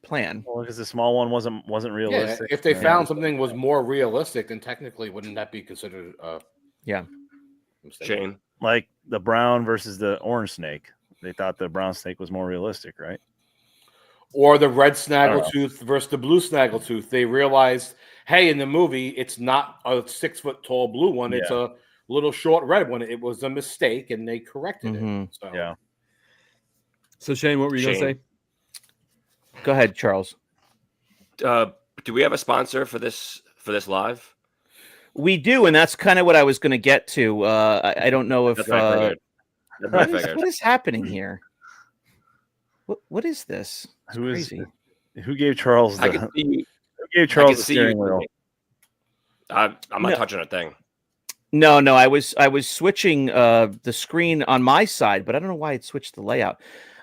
Speaker 1: plan.
Speaker 3: Well, because the small one wasn't
Speaker 2: Yeah,
Speaker 3: realistic.
Speaker 2: if they found something was more realistic, then technically wouldn't that be considered a mistake?
Speaker 4: Shane.
Speaker 3: Like the brown versus the orange snake, they thought the brown snake was more realistic, right?
Speaker 2: Or the red snaggletooth versus the blue snaggletooth. They realized, hey, in the movie, it's not a 6 foot tall blue one; it's a little short red one. It was a mistake, and they corrected it. So.
Speaker 3: Yeah.
Speaker 5: So Shane, what were you going to say?
Speaker 1: Go ahead, Charles.
Speaker 4: Do we have a sponsor for this live?
Speaker 1: We do, and that's kind of what I was going to get to. I don't know if
Speaker 4: That's what I figured. That's what I figured.
Speaker 1: what is happening here. What is this? It's
Speaker 3: Who is
Speaker 1: crazy.
Speaker 3: who gave Charles
Speaker 4: I
Speaker 3: the
Speaker 4: can see.
Speaker 3: who gave
Speaker 4: I
Speaker 3: Charles
Speaker 4: can
Speaker 3: the
Speaker 4: see
Speaker 3: steering
Speaker 4: you.
Speaker 3: wheel?
Speaker 4: I'm not
Speaker 1: No.
Speaker 4: touching a thing.
Speaker 1: No, I was switching the screen on my side, but I don't know why it switched the layout.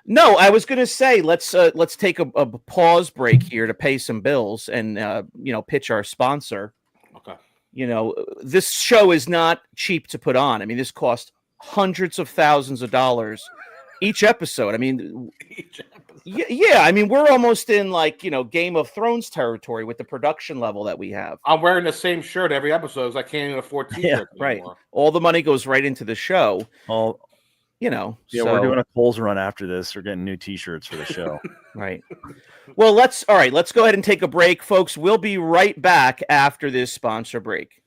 Speaker 1: No, I was going to say let's take a pause break here to pay some bills and pitch our sponsor.
Speaker 2: Okay.
Speaker 1: This show is not cheap to put on. I mean, this cost hundreds of thousands of dollars each episode. I mean, yeah. I mean, we're almost in Game of Thrones territory with the production level that we have.
Speaker 2: I'm wearing the same shirt every episode, so I can't even afford t-shirts
Speaker 1: Right.
Speaker 2: anymore.
Speaker 1: All the money goes right into the show.
Speaker 3: Oh,
Speaker 1: Yeah,
Speaker 3: we're doing a Kohl's run after this. We're getting new T-shirts for the show.
Speaker 1: Right. Well, let's go ahead and take a break, folks. We'll be right back after this sponsor break.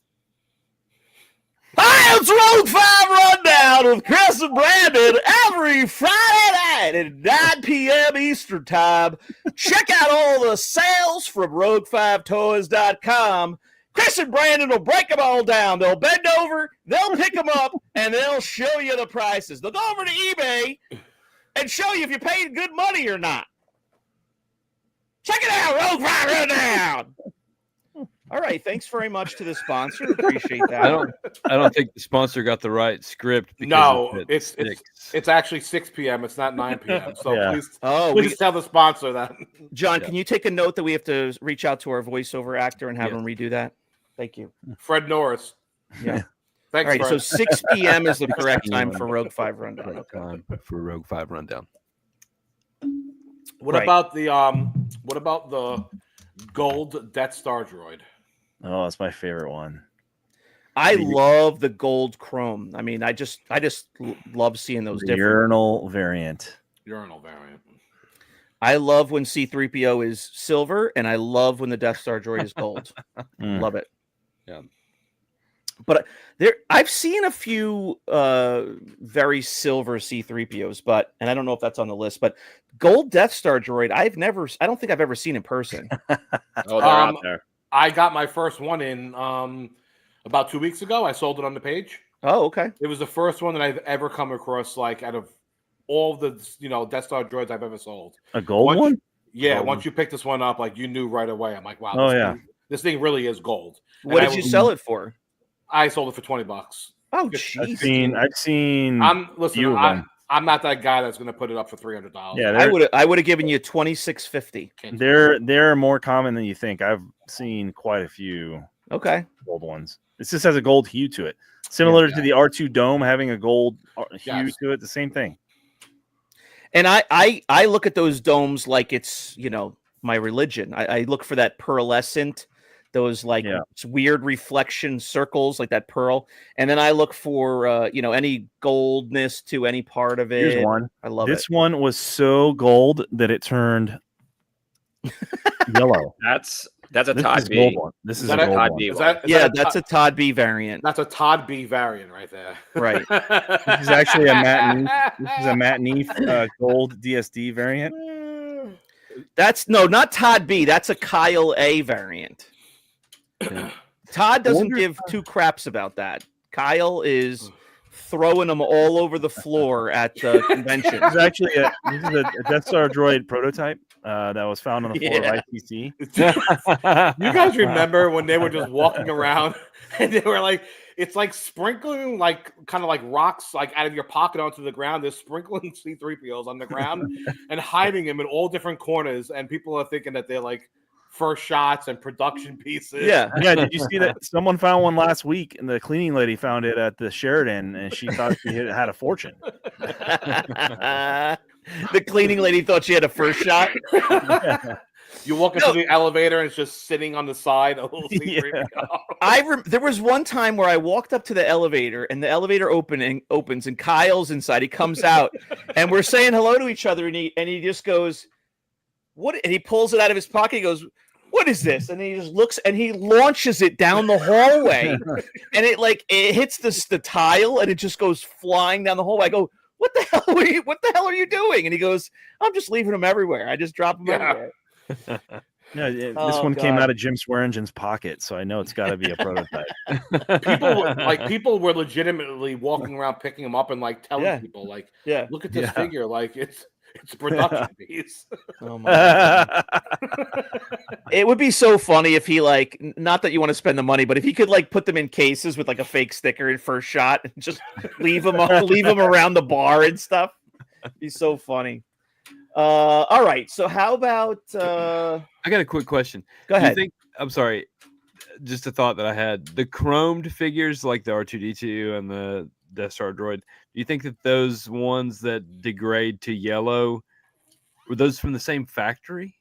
Speaker 1: Hi, it's Road 5 Rundown with Chris and Brandon every Friday night at 9 p.m. Eastern Time. Check out all the sales from rogue5toys.com. Chris and Brandon will break them all down. They'll bend over, they'll pick them up, and they'll show you the prices. They'll go over to eBay and show you if you paid good money or not. Check it out, Rogue 5 Rundown. All right, thanks very much to the sponsor. Appreciate that.
Speaker 5: I don't think the sponsor got the right script. because
Speaker 2: No,
Speaker 5: of
Speaker 2: it's
Speaker 5: six.
Speaker 2: actually 6 p.m. It's not 9 p.m. So
Speaker 3: Yeah.
Speaker 2: please tell the sponsor that.
Speaker 1: John, can you take a note that we have to reach out to our voiceover actor and have him redo that? Thank you.
Speaker 2: Fred Norris.
Speaker 1: Yeah.
Speaker 2: Thanks,
Speaker 1: All right, so
Speaker 2: Fred.
Speaker 1: 6 p.m. is the correct time for Rogue 5 Rundown.
Speaker 5: Right time for Rogue 5 Rundown.
Speaker 2: What
Speaker 1: Right.
Speaker 2: about the gold Death Star droid?
Speaker 3: Oh, that's my favorite one.
Speaker 1: I love the gold chrome. I mean, I just love seeing those
Speaker 3: The
Speaker 1: different.
Speaker 3: urinal variant.
Speaker 2: Urinal variant.
Speaker 1: I love when C-3PO is silver, and I love when the Death Star droid is gold. Love it.
Speaker 5: Yeah.
Speaker 1: But I've seen a few very silver C-3POs, and I don't know if that's on the list, but gold Death Star droid, I don't think I've ever seen in person.
Speaker 4: Oh, they're out there.
Speaker 2: I got my first one in about 2 weeks ago. I sold it on the page.
Speaker 1: Oh, okay.
Speaker 2: It was the first one that I've ever come across, like out of all the Death Star droids I've ever sold.
Speaker 3: A gold one?
Speaker 2: Once you picked this one up, like you knew right away. I'm like, wow, this thing really is gold.
Speaker 1: What did you sell it for?
Speaker 2: I sold it for $20.
Speaker 1: Oh,
Speaker 3: jeez. I've seen.
Speaker 2: I'm not that guy that's going to put it up for $300.
Speaker 3: Yeah,
Speaker 1: I would have given you $26.50.
Speaker 3: They're more common than you think. I've seen quite a few.
Speaker 1: Okay.
Speaker 3: Gold ones. It just has a gold hue to it, similar to the R2 dome having a gold hue to it. The same thing.
Speaker 1: And I look at those domes like it's my religion. I look for that pearlescent, those weird reflection circles like that pearl, and then I look for any goldness to any part of it.
Speaker 3: Here's one.
Speaker 1: I love
Speaker 3: this one was so gold that it turned yellow.
Speaker 4: That's That's a
Speaker 3: This
Speaker 4: Todd
Speaker 3: is
Speaker 4: B.
Speaker 3: gold one. This
Speaker 2: Is
Speaker 3: is
Speaker 2: that
Speaker 3: a
Speaker 2: a
Speaker 3: gold
Speaker 4: Todd
Speaker 3: one.
Speaker 4: B
Speaker 2: Is
Speaker 4: one.
Speaker 2: that, is
Speaker 1: Yeah,
Speaker 2: that a
Speaker 1: that's a Todd B variant.
Speaker 2: That's a Todd B variant right there.
Speaker 1: Right.
Speaker 3: This is actually a matinee. This is a matinee gold DSD variant.
Speaker 1: That's not Todd B. That's a Kyle A variant. Todd doesn't give two craps about that. Kyle is throwing them all over the floor at the convention.
Speaker 3: This is actually a Death Star droid prototype that was found on the floor of ITC.
Speaker 2: You guys remember when they were just walking around and they were like, it's like sprinkling like kind of like rocks like out of your pocket onto the ground. They're sprinkling C-3POs on the ground and hiding them in all different corners, and people are thinking that they're like first shots and production pieces.
Speaker 1: Yeah.
Speaker 3: Yeah, did you see that? Someone found one last week, and the cleaning lady found it at the Sheridan, and she thought she had a fortune.
Speaker 1: The cleaning lady thought she had a first shot.
Speaker 2: You walk into the elevator and it's just sitting on the side. A little C-3PO.
Speaker 1: There was one time where I walked up to the elevator, and the elevator opens, and Kyle's inside. He comes out, and we're saying hello to each other, and he just goes, "What?" And he pulls it out of his pocket. He goes, "What is this?" And he just looks, and he launches it down the hallway, and it hits the tile, and it just goes flying down the hallway. I go, "What the hell are you doing?" And he goes, "I'm just leaving them everywhere. I just drop them everywhere."
Speaker 3: Yeah, this one came out of Jim Swearingen's pocket, so I know it's got to be a prototype.
Speaker 2: People were legitimately walking around picking them up and like telling people like, look at this figure, like it's a production piece."
Speaker 1: Oh my God. It would be so funny if he not that you want to spend the money, but if he could put them in cases with a fake sticker in first shot and just leave them around the bar and stuff. It'd be so funny. All right. So how about
Speaker 5: I got a quick question.
Speaker 1: Go ahead.
Speaker 5: I'm sorry. Just a thought that I had. The chromed figures like the R2D2 and the Death Star droid, do you think that those ones that degrade to yellow were those from the same factory?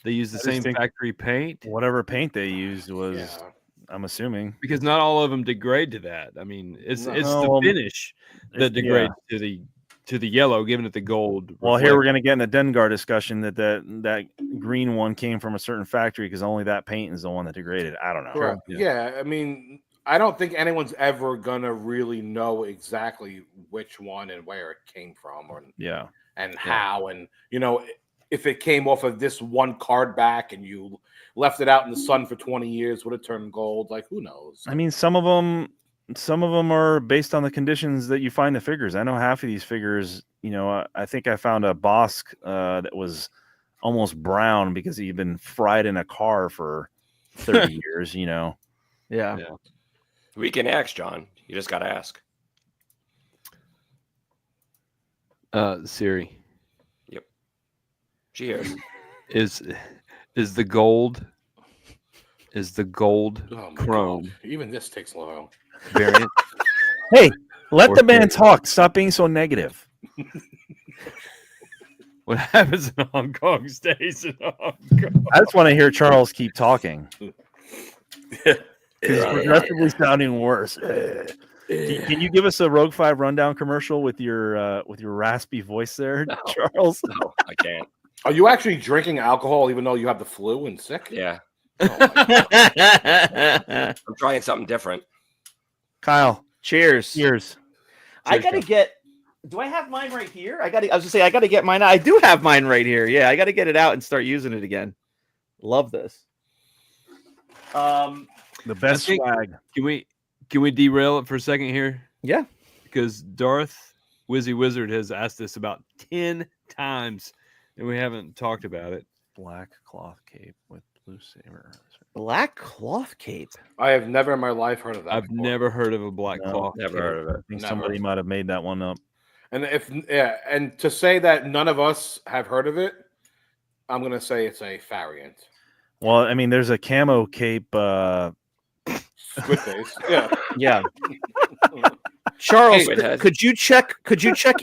Speaker 5: They used the same factory paint?
Speaker 3: Whatever paint they used was, I'm assuming.
Speaker 5: Because not all of them degrade to that. I mean, it's the finish that degrades to the yellow, giving it the gold.
Speaker 3: Well, here we're going to get in the Dengar discussion that green one came from a certain factory because only that paint is the one that degraded. I don't know.
Speaker 2: Correct. Yeah, I mean, I don't think anyone's ever gonna really know exactly which one and where it came from, and how, and if it came off of this one card back and you left it out in the sun for 20 years, would it turn gold? Like, who knows?
Speaker 3: I mean, some of them are based on the conditions that you find the figures. I know half of these figures, I think I found a Bosk that was almost brown because he'd been fried in a car for 30 years,
Speaker 1: Yeah.
Speaker 4: We can ask, John. You just got to ask.
Speaker 5: Siri.
Speaker 4: Yep. She hears.
Speaker 5: Is the gold chrome?
Speaker 2: God. Even this takes long.
Speaker 5: Variant.
Speaker 3: Hey, let the man talk. Stop being so negative.
Speaker 5: What happens in Hong Kong stays in Hong Kong.
Speaker 3: I just want to hear Charles keep talking. Because it's progressively sounding worse. Can you give us a Rogue 5 rundown commercial with your raspy voice there, Charles?
Speaker 4: No, I can't.
Speaker 2: Are you actually drinking alcohol even though you have the flu and sick?
Speaker 4: Yeah.
Speaker 1: Oh
Speaker 4: I'm trying something different.
Speaker 3: Kyle,
Speaker 1: cheers. I gotta get. Do I have mine right here? I was gonna say I gotta get mine. I do have mine right here. Yeah, I gotta get it out and start using it again. Love this.
Speaker 3: The best swag.
Speaker 5: Can we derail it for a second here?
Speaker 1: Yeah.
Speaker 5: Because Darth Wizzy Wizard has asked this about 10 times, and we haven't talked about it.
Speaker 3: Black cloth cape with blue saber.
Speaker 1: Black cloth cape.
Speaker 2: I have never in my life heard of that.
Speaker 5: I've never heard of a black cloth.
Speaker 4: Never
Speaker 5: cape.
Speaker 4: heard of it.
Speaker 3: I think somebody might have made that one up.
Speaker 2: And and to say that none of us have heard of it, I'm gonna say it's a Fariant.
Speaker 3: Well, I mean, there's a camo cape.
Speaker 2: Squid face.
Speaker 1: Yeah. Charles,
Speaker 4: Hey,
Speaker 1: could you check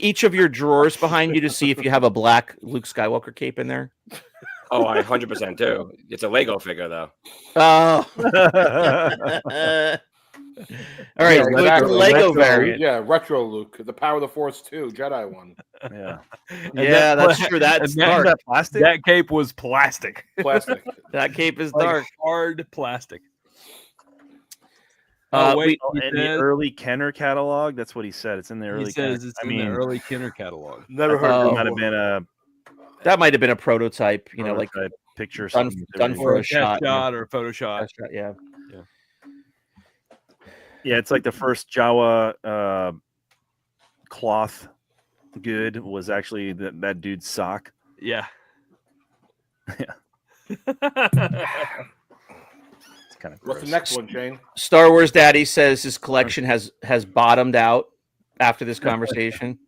Speaker 1: each of your drawers behind you to see if you have a black Luke Skywalker cape in there?
Speaker 4: Oh, I 100% do. It's a Lego figure, though.
Speaker 1: Oh. All right,
Speaker 2: Yeah,
Speaker 1: so it's
Speaker 2: exactly.
Speaker 1: the Lego
Speaker 2: Retro,
Speaker 1: variant.
Speaker 2: Yeah, retro Luke, the Power of the Force 2 Jedi one,
Speaker 3: Yeah.
Speaker 1: Yeah, that's true. That's
Speaker 5: and that-
Speaker 1: dark.
Speaker 3: Is that plastic?
Speaker 5: That cape was plastic.
Speaker 2: plastic.
Speaker 1: That cape is
Speaker 5: Like
Speaker 1: dark.
Speaker 5: hard plastic.
Speaker 1: Uh,
Speaker 5: Oh wait,
Speaker 3: in the early Kenner catalog, that's what he said. It's in the
Speaker 5: he
Speaker 3: early.
Speaker 5: says
Speaker 3: Kenner.
Speaker 5: it's in the early Kenner catalog.
Speaker 2: Never heard
Speaker 1: Oh.
Speaker 2: of
Speaker 3: Might
Speaker 2: it
Speaker 3: have been a
Speaker 1: that might have been a prototype, you know, like
Speaker 3: prototype picture or
Speaker 1: done,
Speaker 3: something.
Speaker 1: done
Speaker 5: Or
Speaker 1: for
Speaker 5: a
Speaker 1: a shot.
Speaker 5: shot or a photo shot.
Speaker 1: Test shot, yeah.
Speaker 3: Yeah, it's like the first Jawa cloth good was actually that dude's sock.
Speaker 5: Yeah.
Speaker 3: It's kind of
Speaker 2: What's the next one, Shane?
Speaker 1: Star Wars Daddy says his collection has bottomed out after this conversation.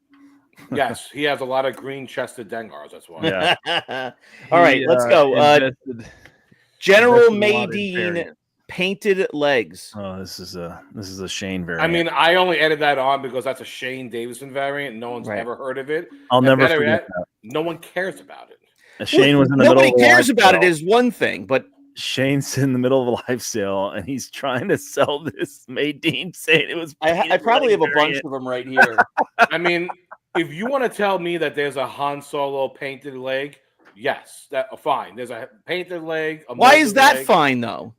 Speaker 2: Yes, he has a lot of green-chested Dengars. That's why.
Speaker 3: Yeah.
Speaker 1: All right, let's go. General
Speaker 5: invested a lot in
Speaker 1: Madine
Speaker 5: Fariants.
Speaker 1: painted legs.
Speaker 3: Oh, this is a Shane variant.
Speaker 2: I mean, I only added that on because that's a Shane Davison variant. No one's
Speaker 1: Right.
Speaker 2: ever heard of it.
Speaker 3: I'll
Speaker 2: and
Speaker 3: never
Speaker 2: better
Speaker 3: forget
Speaker 2: yet,
Speaker 3: that.
Speaker 2: no one cares about it.
Speaker 3: Shane was in the
Speaker 1: Nobody
Speaker 3: middle of a
Speaker 1: cares
Speaker 3: live
Speaker 1: about it
Speaker 3: sale.
Speaker 1: is one thing, but
Speaker 3: Shane's in the middle of a live sale and he's trying to sell this Madine, saying it was.
Speaker 1: I probably have a bunch of them right here.
Speaker 2: I mean, if you want to tell me that there's a Han Solo painted leg, yes, that fine. There's a painted leg.
Speaker 1: Why is
Speaker 2: molded
Speaker 1: that
Speaker 2: leg,
Speaker 1: fine though?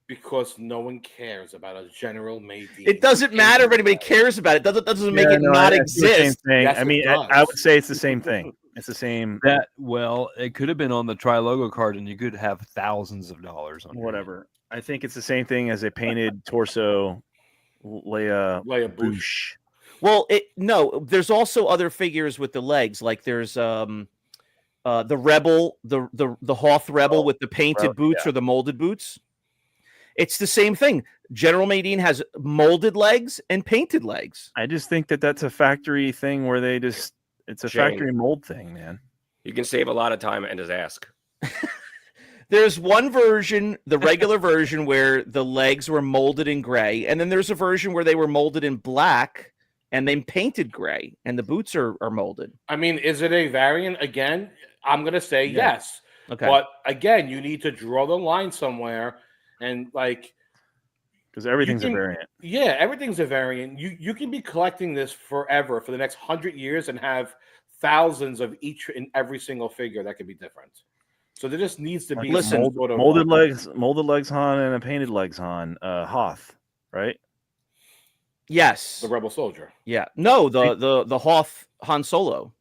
Speaker 2: Because no one cares about a General Madine.
Speaker 1: It doesn't matter if anybody cares about it. Doesn't make it not exist.
Speaker 2: Yes,
Speaker 3: I mean,
Speaker 2: it
Speaker 3: I
Speaker 2: does.
Speaker 3: would say it's the same thing. It's the same.
Speaker 5: That well, it could have been on the Tri-Logo card, and you could have thousands of dollars on it.
Speaker 3: Whatever. I think it's the same thing as a painted torso Leia
Speaker 2: Leia Bush.
Speaker 3: Bush.
Speaker 1: Well, there's also other figures with the legs. Like there's the Rebel, the Hoth Rebel with the painted boots or the molded boots. It's the same thing. General Madine has molded legs and painted legs.
Speaker 3: I just think that's a factory thing where they just it's a
Speaker 4: Shane.
Speaker 3: factory mold thing, man.
Speaker 4: You can save a lot of time and just ask.
Speaker 1: There's one version, the regular version, where the legs were molded in gray, and then there's a version where they were molded in black and then painted gray, and the boots are molded.
Speaker 2: I mean, is it a variant? Again, I'm going to say yes.
Speaker 1: Okay.
Speaker 2: But again, you need to draw the line somewhere. And like,
Speaker 3: Because everything's
Speaker 2: You can-
Speaker 3: a variant.
Speaker 2: yeah, everything's a variant. You can be collecting this forever for the next 100 years and have thousands of each in every single figure that could be different. So there just needs to be
Speaker 1: Listen,
Speaker 2: some sort of
Speaker 3: molded legs Han and a painted legs Han, Hoth, right?
Speaker 1: Yes.
Speaker 2: the Rebel Soldier.
Speaker 1: Yeah. No, the Hoth Han Solo.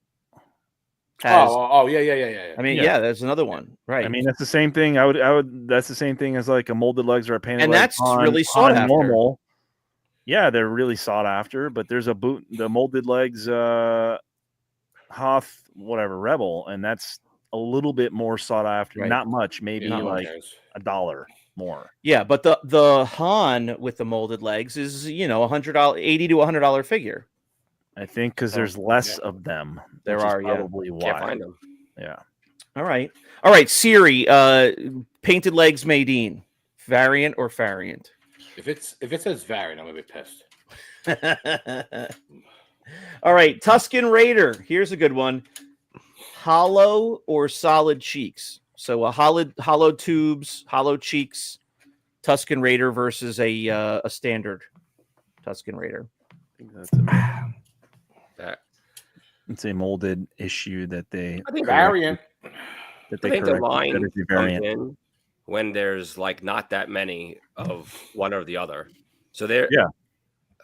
Speaker 1: Has,
Speaker 2: Yeah.
Speaker 1: I mean,
Speaker 3: Yeah.
Speaker 1: yeah, there's another one. Right.
Speaker 3: I mean, that's the same thing. I would. That's the same thing as like a molded legs or a painted.
Speaker 1: And
Speaker 3: legs
Speaker 1: that's
Speaker 3: Han-
Speaker 1: really sought
Speaker 3: Han
Speaker 1: after.
Speaker 3: Normal. Yeah, they're really sought after. But there's a the molded legs, Hoth, whatever Rebel, and that's a little bit more sought after.
Speaker 1: Right.
Speaker 3: Not much, maybe
Speaker 2: Yeah, no one
Speaker 3: like
Speaker 2: cares.
Speaker 3: $1 more.
Speaker 1: Yeah, but the Han with the molded legs is $100, $80 to $100 figure.
Speaker 3: I think because
Speaker 1: So,
Speaker 3: there's less of them.
Speaker 1: There
Speaker 3: which is
Speaker 1: are, yeah.
Speaker 3: probably why.
Speaker 4: Can't find them.
Speaker 3: Yeah.
Speaker 1: All right, Siri. Painted legs Madine, variant or Fariant?
Speaker 2: If it says variant, I'm gonna be pissed.
Speaker 1: All right, Tuscan Raider. Here's a good one. Hollow or solid cheeks? So a hollow tubes, hollow cheeks, Tuscan Raider versus a standard Tuscan Raider.
Speaker 3: I think
Speaker 4: That
Speaker 3: it's a molded issue that they
Speaker 4: I think
Speaker 2: Variant.
Speaker 3: that
Speaker 4: I
Speaker 3: they
Speaker 4: think the
Speaker 3: corrected.
Speaker 4: line
Speaker 3: That is a
Speaker 4: comes
Speaker 3: variant.
Speaker 4: in when there's like not that many of one or the other. So there,
Speaker 3: Yeah.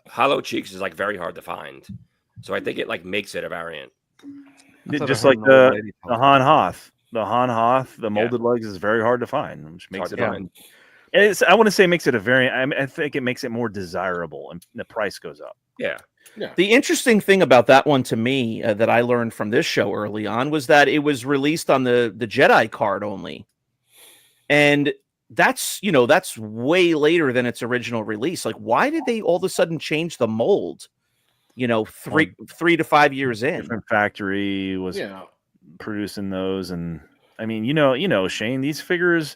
Speaker 4: hollow cheeks is like very hard to find. So I think it like makes it a variant.
Speaker 3: Just like the Han Hoth. The Han Hoth, the molded legs is very hard to find, which makes
Speaker 4: hard
Speaker 3: it
Speaker 4: to
Speaker 3: a-
Speaker 4: find.
Speaker 3: It's, I want to say makes it a variant. I think it makes it more desirable and the price goes up.
Speaker 4: Yeah.
Speaker 1: The interesting thing about that one to me that I learned from this show early on was that it was released on the Jedi card only. And that's way later than its original release. Like, why did they all of a sudden change the mold? 3 to 5 years in.
Speaker 3: Different factory was
Speaker 2: Yeah.
Speaker 3: producing those, and I mean, Shane, these figures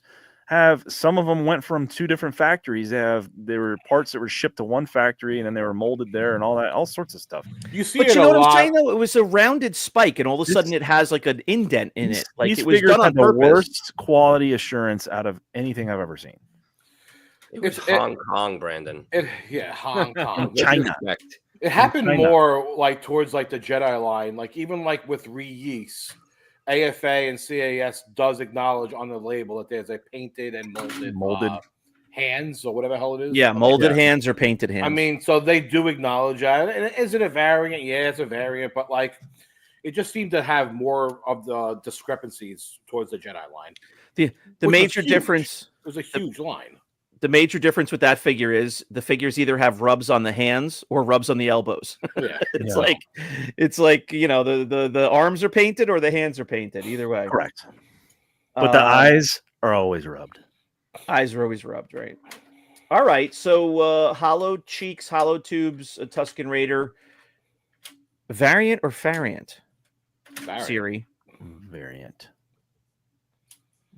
Speaker 3: some of them went from 2 different factories. There were parts that were shipped to one factory and then they were molded there and all sorts of stuff.
Speaker 2: You see
Speaker 1: But
Speaker 2: it
Speaker 1: you
Speaker 2: a
Speaker 1: know what I'm
Speaker 2: lot.
Speaker 1: saying though? It was a rounded spike, and all of a sudden it has like an indent in it. Like
Speaker 3: These
Speaker 1: it was
Speaker 3: figures
Speaker 1: done on
Speaker 3: had the
Speaker 1: purpose.
Speaker 3: worst quality assurance out of anything I've ever seen.
Speaker 4: It was
Speaker 2: It's-
Speaker 4: Hong Kong, Brandon.
Speaker 2: Hong Kong.
Speaker 4: With
Speaker 3: China.
Speaker 4: respect.
Speaker 2: It happened
Speaker 3: China.
Speaker 2: more like towards like the Jedi line, like even like with Reese, AFA and CAS does acknowledge on the label that there's a painted and molded. Hands or whatever the hell it is.
Speaker 1: Yeah, molded
Speaker 3: Yeah.
Speaker 1: hands or painted hands.
Speaker 2: I mean, so they do acknowledge that. And is it a variant? Yeah, it's a variant, but like it just seemed to have more of the discrepancies towards the Jedi line.
Speaker 1: the
Speaker 2: which was
Speaker 1: major
Speaker 2: huge.
Speaker 1: difference.
Speaker 2: It was a huge line.
Speaker 1: The major difference with that figure is the figures either have rubs on the hands or rubs on the elbows.
Speaker 2: Yeah.
Speaker 1: It's
Speaker 3: Yeah.
Speaker 1: like the arms are painted or the hands are painted. Either way,
Speaker 3: Correct. But the
Speaker 1: Um,
Speaker 3: eyes are always rubbed.
Speaker 1: eyes are always rubbed, right? All right, so hollow cheeks, hollow tubes, a Tusken Raider, variant or Fariant?
Speaker 2: Variant.
Speaker 1: Siri,
Speaker 3: Variant.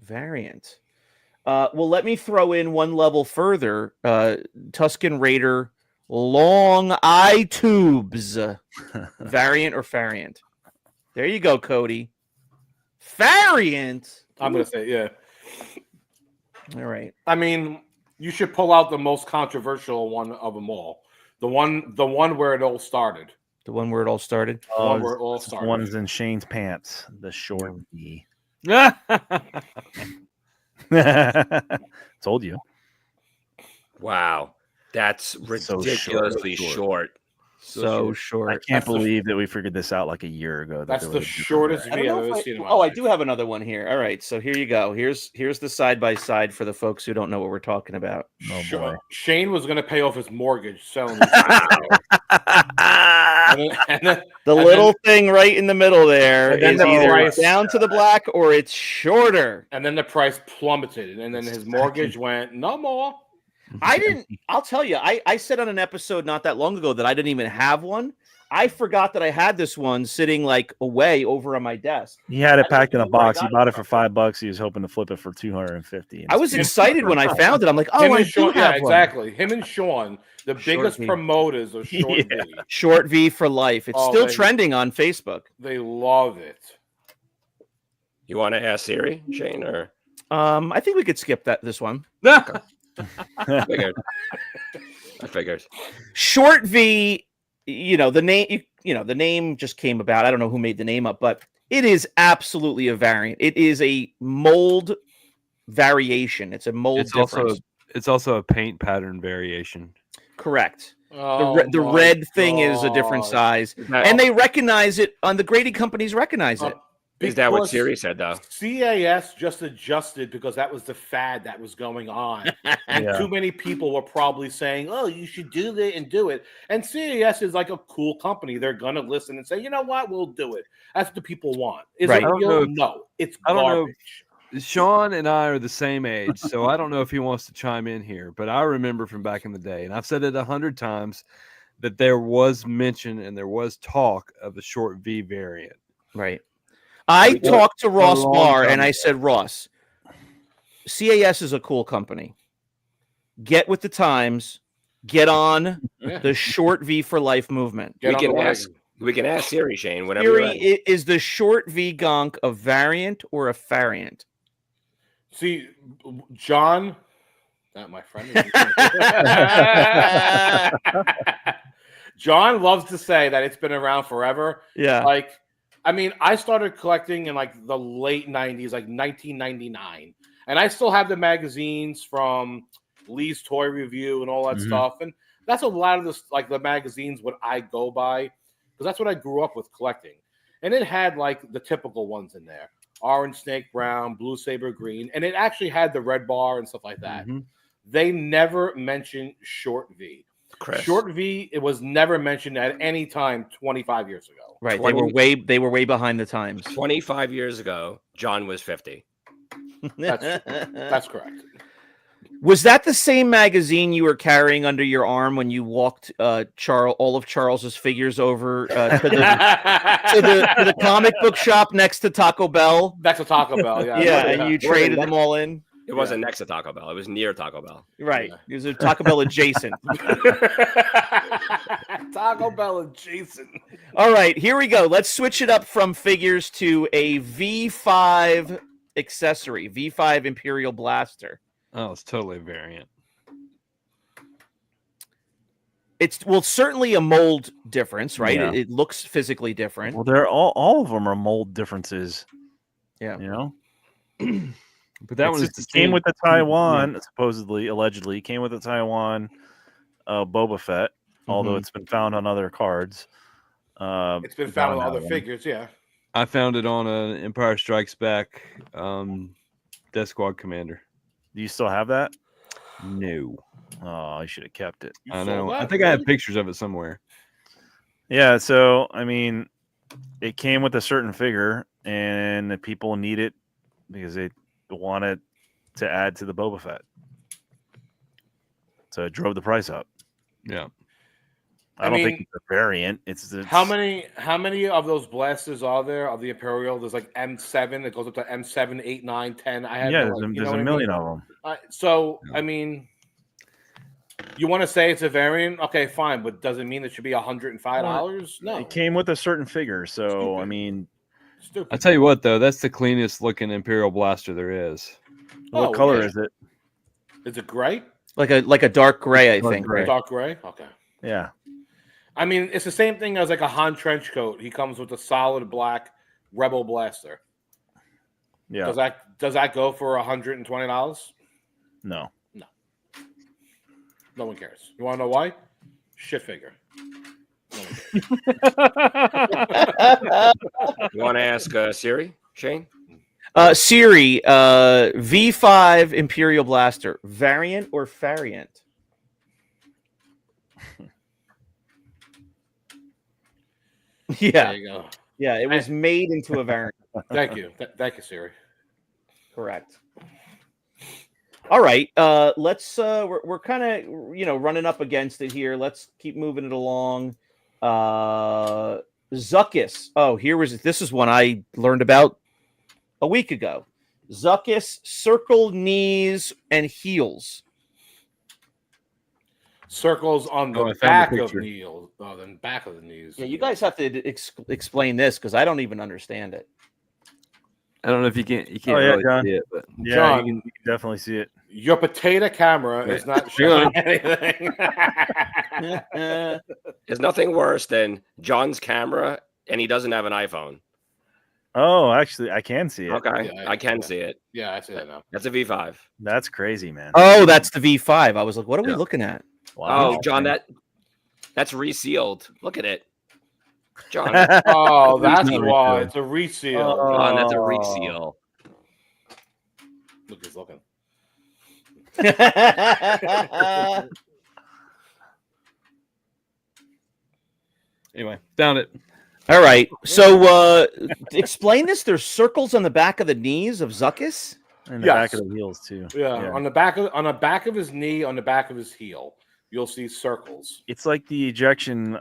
Speaker 1: variant. Well, let me throw in one level further. Tusken Raider, long eye tubes, variant or Fariant? There you go, Cody. Variant.
Speaker 2: I'm gonna say, yeah.
Speaker 1: All right.
Speaker 2: I mean, you should pull out the most controversial one of them all. The one where it all started.
Speaker 1: The one where it all started.
Speaker 2: The one where it all started.
Speaker 3: One is in Shane's pants. The short V. Told you.
Speaker 4: Wow. That's
Speaker 3: So
Speaker 4: ridiculously
Speaker 3: short.
Speaker 4: short.
Speaker 1: So
Speaker 3: I
Speaker 1: short.
Speaker 3: can't
Speaker 2: That's the-
Speaker 3: believe that we figured this out like a year ago. that
Speaker 2: That's
Speaker 3: there
Speaker 2: the
Speaker 3: was a different
Speaker 2: shortest
Speaker 3: variant.
Speaker 1: I don't
Speaker 2: video
Speaker 1: know
Speaker 2: I've
Speaker 1: if
Speaker 2: ever seen in my
Speaker 1: I
Speaker 2: life.
Speaker 1: do have another one here. All right, so here you go. Here's the side by side for the folks who don't know what we're talking about.
Speaker 3: Oh,
Speaker 2: Sure.
Speaker 3: boy.
Speaker 2: Shane was going to pay off his mortgage selling these. and then,
Speaker 1: The
Speaker 2: and
Speaker 1: little thing right in the middle there
Speaker 2: and then
Speaker 1: is
Speaker 2: the
Speaker 1: either
Speaker 2: price-
Speaker 1: down to the black or it's shorter.
Speaker 2: and then the price plummeted, and then his mortgage went no more.
Speaker 1: I'll tell you, I said on an episode not that long ago that I didn't even have one. I forgot that I had this one sitting like away over on my desk.
Speaker 3: He had it
Speaker 1: I don't
Speaker 3: packed in a
Speaker 1: know where I
Speaker 3: box. He
Speaker 1: got
Speaker 3: bought
Speaker 1: it
Speaker 3: it for
Speaker 1: from.
Speaker 3: $5. He was hoping to flip it for 250.
Speaker 1: I was excited when I found it. I'm like, oh,
Speaker 2: Him
Speaker 1: I
Speaker 2: and
Speaker 1: do
Speaker 2: Sean,
Speaker 1: have
Speaker 2: yeah,
Speaker 1: one.
Speaker 2: exactly. Him and Sean, the biggest
Speaker 1: V.
Speaker 2: promoters of Short
Speaker 3: Yeah.
Speaker 2: V.
Speaker 1: Short V for life. It's
Speaker 2: Oh,
Speaker 1: still
Speaker 2: they-
Speaker 1: trending on Facebook.
Speaker 2: They love it.
Speaker 4: You want to ask Siri, Shane, or
Speaker 1: I think we could skip this one.
Speaker 4: I figured? I figured.
Speaker 1: Short V, the name, the name just came about. I don't know who made the name up, but it is absolutely a variant. It is a mold variation. It's a mold difference.
Speaker 5: It's also a paint pattern variation.
Speaker 1: Correct.
Speaker 2: Oh,
Speaker 1: The
Speaker 2: my
Speaker 1: red thing is a different
Speaker 2: God.
Speaker 1: size,
Speaker 4: Is that,
Speaker 1: and they recognize it. On the grading companies recognize it.
Speaker 4: is that what
Speaker 2: Because
Speaker 4: Siri said, though?
Speaker 2: CAS just adjusted because that was the fad that was going on. And
Speaker 3: Yeah.
Speaker 2: too many people were probably saying, oh, you should do that and do it. And CAS is like a cool company. They're going to listen and say, you know what? We'll do it. That's what the people want. Is
Speaker 1: Right.
Speaker 2: it
Speaker 5: I don't know
Speaker 2: real?
Speaker 5: if-
Speaker 2: No, it's
Speaker 5: I don't know.
Speaker 2: garbage.
Speaker 5: Sean and I are the same age, so I don't know if he wants to chime in here, but I remember from back in the day, and I've said it 100 times, that there was mention and there was talk of the short V variant.
Speaker 1: Right. I
Speaker 4: We did.
Speaker 1: talked to Ross
Speaker 5: long
Speaker 1: Barr
Speaker 5: time
Speaker 1: and I
Speaker 5: ago.
Speaker 1: said, Ross, CAS is a cool company. Get with the times. Get on
Speaker 2: Yeah.
Speaker 1: the short V for life movement.
Speaker 2: Get
Speaker 4: We
Speaker 2: on
Speaker 4: can
Speaker 2: the wagon.
Speaker 4: ask. We can ask Siri, Shane, whenever you're
Speaker 1: Theory
Speaker 4: ready.
Speaker 1: is the short V gonk a variant or a variant?
Speaker 2: See, John, not my friend. John loves to say that it's been around forever.
Speaker 1: Yeah.
Speaker 2: Like, I mean, I started collecting in like the late 90s, like 1999. And I still have the magazines from Lee's Toy Review and all that
Speaker 3: Mhm.
Speaker 2: stuff. And that's a lot of this, like the magazines what I go by, because that's what I grew up with collecting. And it had like the typical ones in there. Orange Snake Brown, Blue Saber Green, and it actually had the red bar and stuff like that.
Speaker 5: Mhm.
Speaker 2: They never mentioned Short V.
Speaker 4: Chris.
Speaker 2: Short V, it was never mentioned at any time 25 years ago.
Speaker 1: Right.
Speaker 4: 20
Speaker 1: They were way behind the times.
Speaker 4: 25 years ago, John was 50.
Speaker 2: That's correct.
Speaker 1: Was that the same magazine you were carrying under your arm when you walked all of Charles's figures over to the comic book shop next to Taco Bell?
Speaker 2: That's a Taco Bell, yeah.
Speaker 1: Yeah, and you
Speaker 4: More than
Speaker 1: traded
Speaker 4: that.
Speaker 1: them all in.
Speaker 4: It wasn't next to Taco Bell. It was near Taco Bell.
Speaker 1: Right.
Speaker 2: Yeah.
Speaker 1: It was a Taco Bell adjacent.
Speaker 2: Taco Bell and Jason.
Speaker 1: All right, here we go. Let's switch it up from figures to a V5 accessory, V5 Imperial Blaster.
Speaker 5: Oh, it's totally a variant.
Speaker 1: It's certainly a mold difference, right?
Speaker 3: Yeah.
Speaker 1: It looks physically different.
Speaker 3: Well, they're all of them are mold differences.
Speaker 1: Yeah.
Speaker 3: You know,
Speaker 5: But that
Speaker 3: It's
Speaker 5: one is
Speaker 3: just- it came with the
Speaker 5: distinct.
Speaker 3: Taiwan, supposedly, allegedly, came with the Taiwan Boba Fett, although
Speaker 1: Mhm.
Speaker 3: it's been found on other cards.
Speaker 2: It's been found
Speaker 3: on
Speaker 2: with
Speaker 3: that
Speaker 2: other
Speaker 3: one.
Speaker 2: figures, yeah.
Speaker 5: I found it on an Empire Strikes Back Death Squad Commander.
Speaker 3: Do you still have that?
Speaker 5: No.
Speaker 3: Oh, I should have kept it.
Speaker 2: You
Speaker 5: I
Speaker 2: sold
Speaker 5: know. I
Speaker 2: that?
Speaker 5: think I have
Speaker 2: Really?
Speaker 5: pictures of it somewhere.
Speaker 3: Yeah, so I mean, it came with a certain figure, and the people need it because they wanted to add to the Boba Fett. So it drove the price up.
Speaker 5: Yeah.
Speaker 3: I don't think it's a variant. It's
Speaker 2: How many of those blasters are there of the Imperial? There's like M7 that goes up to M7, 8, 9, 10. I had
Speaker 3: Yeah,
Speaker 2: no,
Speaker 3: there's a million of them.
Speaker 2: So I mean, you want to say it's a variant? Okay, fine, but does it mean it should be $105? No,
Speaker 3: It came with a certain figure, so
Speaker 2: Stupid.
Speaker 3: I mean,
Speaker 2: stupid.
Speaker 5: I tell you what, though, that's the cleanest looking Imperial blaster there is.
Speaker 3: what
Speaker 2: Oh,
Speaker 3: color
Speaker 2: yeah.
Speaker 3: is it?
Speaker 2: Is it gray?
Speaker 1: Like a dark gray, I
Speaker 5: Dark
Speaker 1: think.
Speaker 5: gray.
Speaker 1: Right?
Speaker 2: Dark gray? Okay.
Speaker 3: Yeah,
Speaker 2: I mean, it's the same thing as like a Han trench coat. He comes with a solid black Rebel blaster.
Speaker 3: yeah.
Speaker 2: Does that go for $120?
Speaker 3: No.
Speaker 2: No one cares. You want to know why? Shit figure. No one cares.
Speaker 4: You want to ask Siri, Shane?
Speaker 1: Siri, V5 Imperial Blaster, variant or Fariant? Yeah,
Speaker 2: There you go.
Speaker 1: yeah, it was made into a variant.
Speaker 2: Thank you. Thank you, Siri.
Speaker 1: Correct. All right, let's. We're kind of running up against it here. Let's keep moving it along. Zuckus. Oh, this is one I learned about a week ago. Zuckus circle knees and heels.
Speaker 2: Circles on the
Speaker 5: Oh, I found the
Speaker 2: back of
Speaker 5: picture.
Speaker 2: knees. Oh, the back of the knees.
Speaker 1: Yeah, you guys have to explain this because I don't even understand it.
Speaker 5: I don't know if you can't
Speaker 3: Oh, yeah,
Speaker 5: really
Speaker 3: John.
Speaker 5: see it, but
Speaker 3: Yeah,
Speaker 2: John,
Speaker 3: you can definitely see it.
Speaker 2: Your potato camera is not showing anything.
Speaker 4: There's nothing worse than John's camera, and he doesn't have an iPhone.
Speaker 3: Oh, actually, I can see it.
Speaker 4: Okay,
Speaker 2: Yeah,
Speaker 4: I can
Speaker 2: yeah.
Speaker 4: see it.
Speaker 2: Yeah, I see that now.
Speaker 4: That's a V5.
Speaker 3: That's crazy, man.
Speaker 1: Oh, that's the V5. I was like, what are we
Speaker 5: Yeah.
Speaker 1: looking at?
Speaker 3: Wow.
Speaker 4: Oh, John, that's resealed. Look at it, John.
Speaker 2: Oh, that's
Speaker 5: not
Speaker 2: why.
Speaker 5: resealed.
Speaker 2: It's a reseal.
Speaker 3: Oh.
Speaker 4: John, that's a reseal.
Speaker 2: Look, he's looking.
Speaker 5: anyway, found it.
Speaker 1: All right. So explain this. There's circles on the back of the knees of Zuckus.
Speaker 3: And the
Speaker 2: Yes.
Speaker 3: back of the wheels too.
Speaker 2: Yeah, on the back of his knee, on the back of his heel, you'll see circles.
Speaker 3: It's like the ejection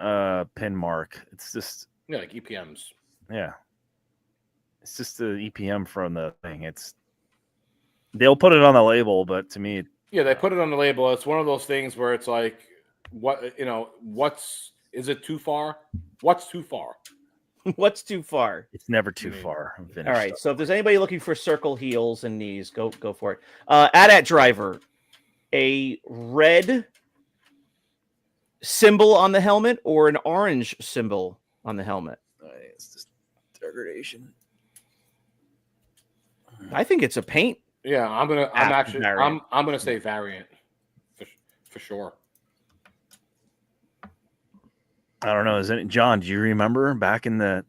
Speaker 3: pin mark. It's just
Speaker 2: Yeah, like EPMs.
Speaker 3: yeah. It's just the EPM from the thing. They'll put it on the label, but to me,
Speaker 2: Yeah, they put it on the label. It's one of those things where it's like, is it too far? What's too far?
Speaker 1: What's too far?
Speaker 3: it's never too
Speaker 2: Mm.
Speaker 3: far. I'm finished.
Speaker 1: All right. So if there's anybody looking for circle heels and knees, go for it. AT-AT driver, a red symbol on the helmet or an orange symbol on the helmet?
Speaker 3: It's just degradation.
Speaker 1: I think it's a paint.
Speaker 2: Yeah, I'm
Speaker 1: Variant.
Speaker 2: gonna say variant for sure.
Speaker 3: I don't know. John? Do you remember back in the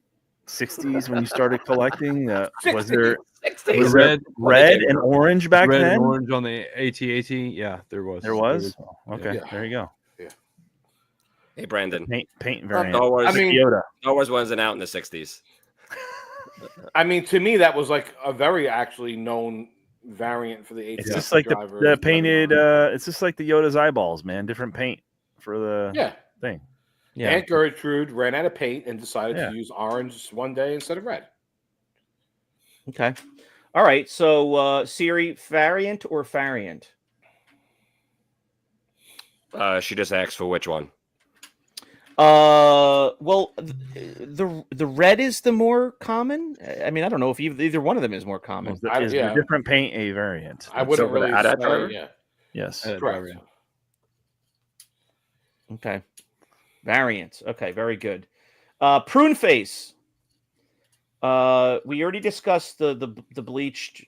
Speaker 3: '60s when you started collecting? Was there
Speaker 5: Was red
Speaker 3: and orange back
Speaker 5: red
Speaker 3: then?
Speaker 5: and orange on the AT-AT? Yeah, there was.
Speaker 3: There was. Okay,
Speaker 2: Yeah.
Speaker 3: there you go.
Speaker 4: Hey, Brandon.
Speaker 3: Paint variant.
Speaker 4: Star Wars,
Speaker 2: I mean-
Speaker 3: Yoda.
Speaker 4: Star Wars wasn't out in the 60s.
Speaker 2: I mean, to me, that was like a very actually known variant for the AT.
Speaker 3: It's just like the painted. It's just like the Yoda's eyeballs, man. Different paint for the
Speaker 2: Yeah.
Speaker 3: thing.
Speaker 1: Yeah.
Speaker 2: Aunt Gertrude ran out of paint and decided
Speaker 3: Yeah.
Speaker 2: to use orange one day instead of red.
Speaker 1: Okay. All right. So Siri, variant or variant?
Speaker 4: She just asked for which one.
Speaker 1: Well, the red is the more common. I mean, I don't know if either one of them is more common.
Speaker 3: Is the
Speaker 2: yeah.
Speaker 3: different paint a variant?
Speaker 2: I wouldn't
Speaker 4: for the
Speaker 2: really
Speaker 4: AT-AT
Speaker 2: say,
Speaker 4: driver?
Speaker 2: yeah.
Speaker 3: Yes.
Speaker 5: Uh,
Speaker 2: Correct.
Speaker 1: Okay. Variants. Okay, very good. Prune face. We already discussed the bleached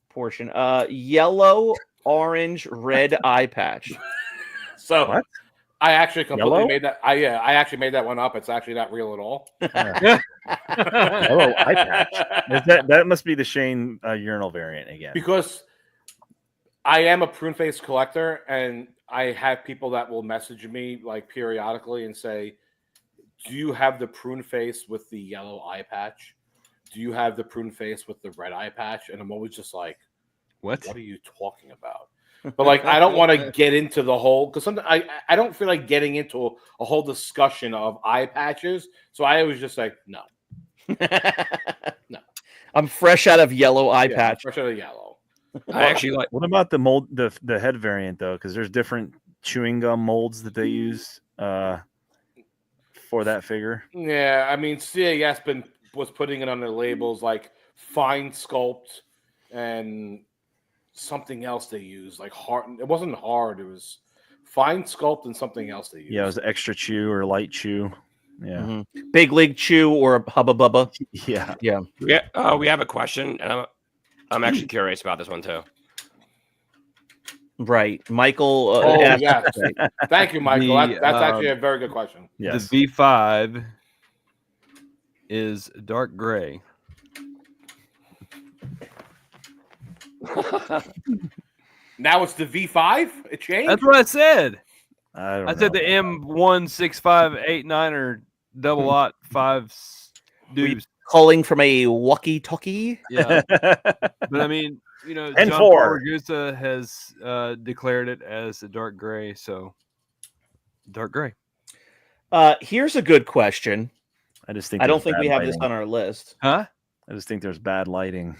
Speaker 1: portion. Yellow, orange, red eye patch.
Speaker 2: So
Speaker 3: What?
Speaker 2: I actually completely
Speaker 3: Yellow?
Speaker 2: made that. I actually made that one up. It's actually not real at all.
Speaker 3: Yellow eye patch. That must be the Shane urinal variant again.
Speaker 2: Because I am a prune face collector, and I have people that will message me like periodically and say, "Do you have the prune face with the yellow eye patch? Do you have the prune face with the red eye patch?" And I'm always just like,
Speaker 5: What?
Speaker 2: "What are you talking about?" But like, I don't want to get into the whole, because I don't feel like getting into a whole discussion of eye patches. So I was just like, no. No.
Speaker 1: I'm fresh out of yellow eye patch.
Speaker 2: Fresh out of yellow.
Speaker 4: I actually like.
Speaker 3: What about the mold, the head variant though? Because there's different chewing gum molds that they use for that figure.
Speaker 2: Yeah, I mean, CAS was putting it on their labels like fine sculpt and something else they used, like hard. It wasn't hard. It was fine sculpt and something else they used.
Speaker 3: Yeah, it was extra chew or light chew. Yeah.
Speaker 1: Mm-hmm. Big League Chew or Hubba Bubba.
Speaker 3: Yeah.
Speaker 1: Yeah.
Speaker 4: Yeah. We have a question, and I'm actually curious about this one too.
Speaker 1: Right, Michael.
Speaker 2: Yes. Thank you, Michael. That's actually a very good question.
Speaker 3: Yes.
Speaker 5: The V5 is dark gray.
Speaker 2: Now it's the V5. It changed.
Speaker 5: That's what I said.
Speaker 3: I
Speaker 5: said the M16589 or double aught 5 dudes.
Speaker 1: Calling from a walkie-talkie.
Speaker 5: Yeah, but I mean, you know,
Speaker 3: And
Speaker 5: John
Speaker 3: 4.
Speaker 5: Paragusa has declared it as a dark gray, so dark gray.
Speaker 1: Here's a good question.
Speaker 3: I just think
Speaker 1: I don't think
Speaker 3: bad
Speaker 1: we have
Speaker 3: lighting.
Speaker 1: this on our list.
Speaker 5: Huh?
Speaker 3: I just think there's bad lighting.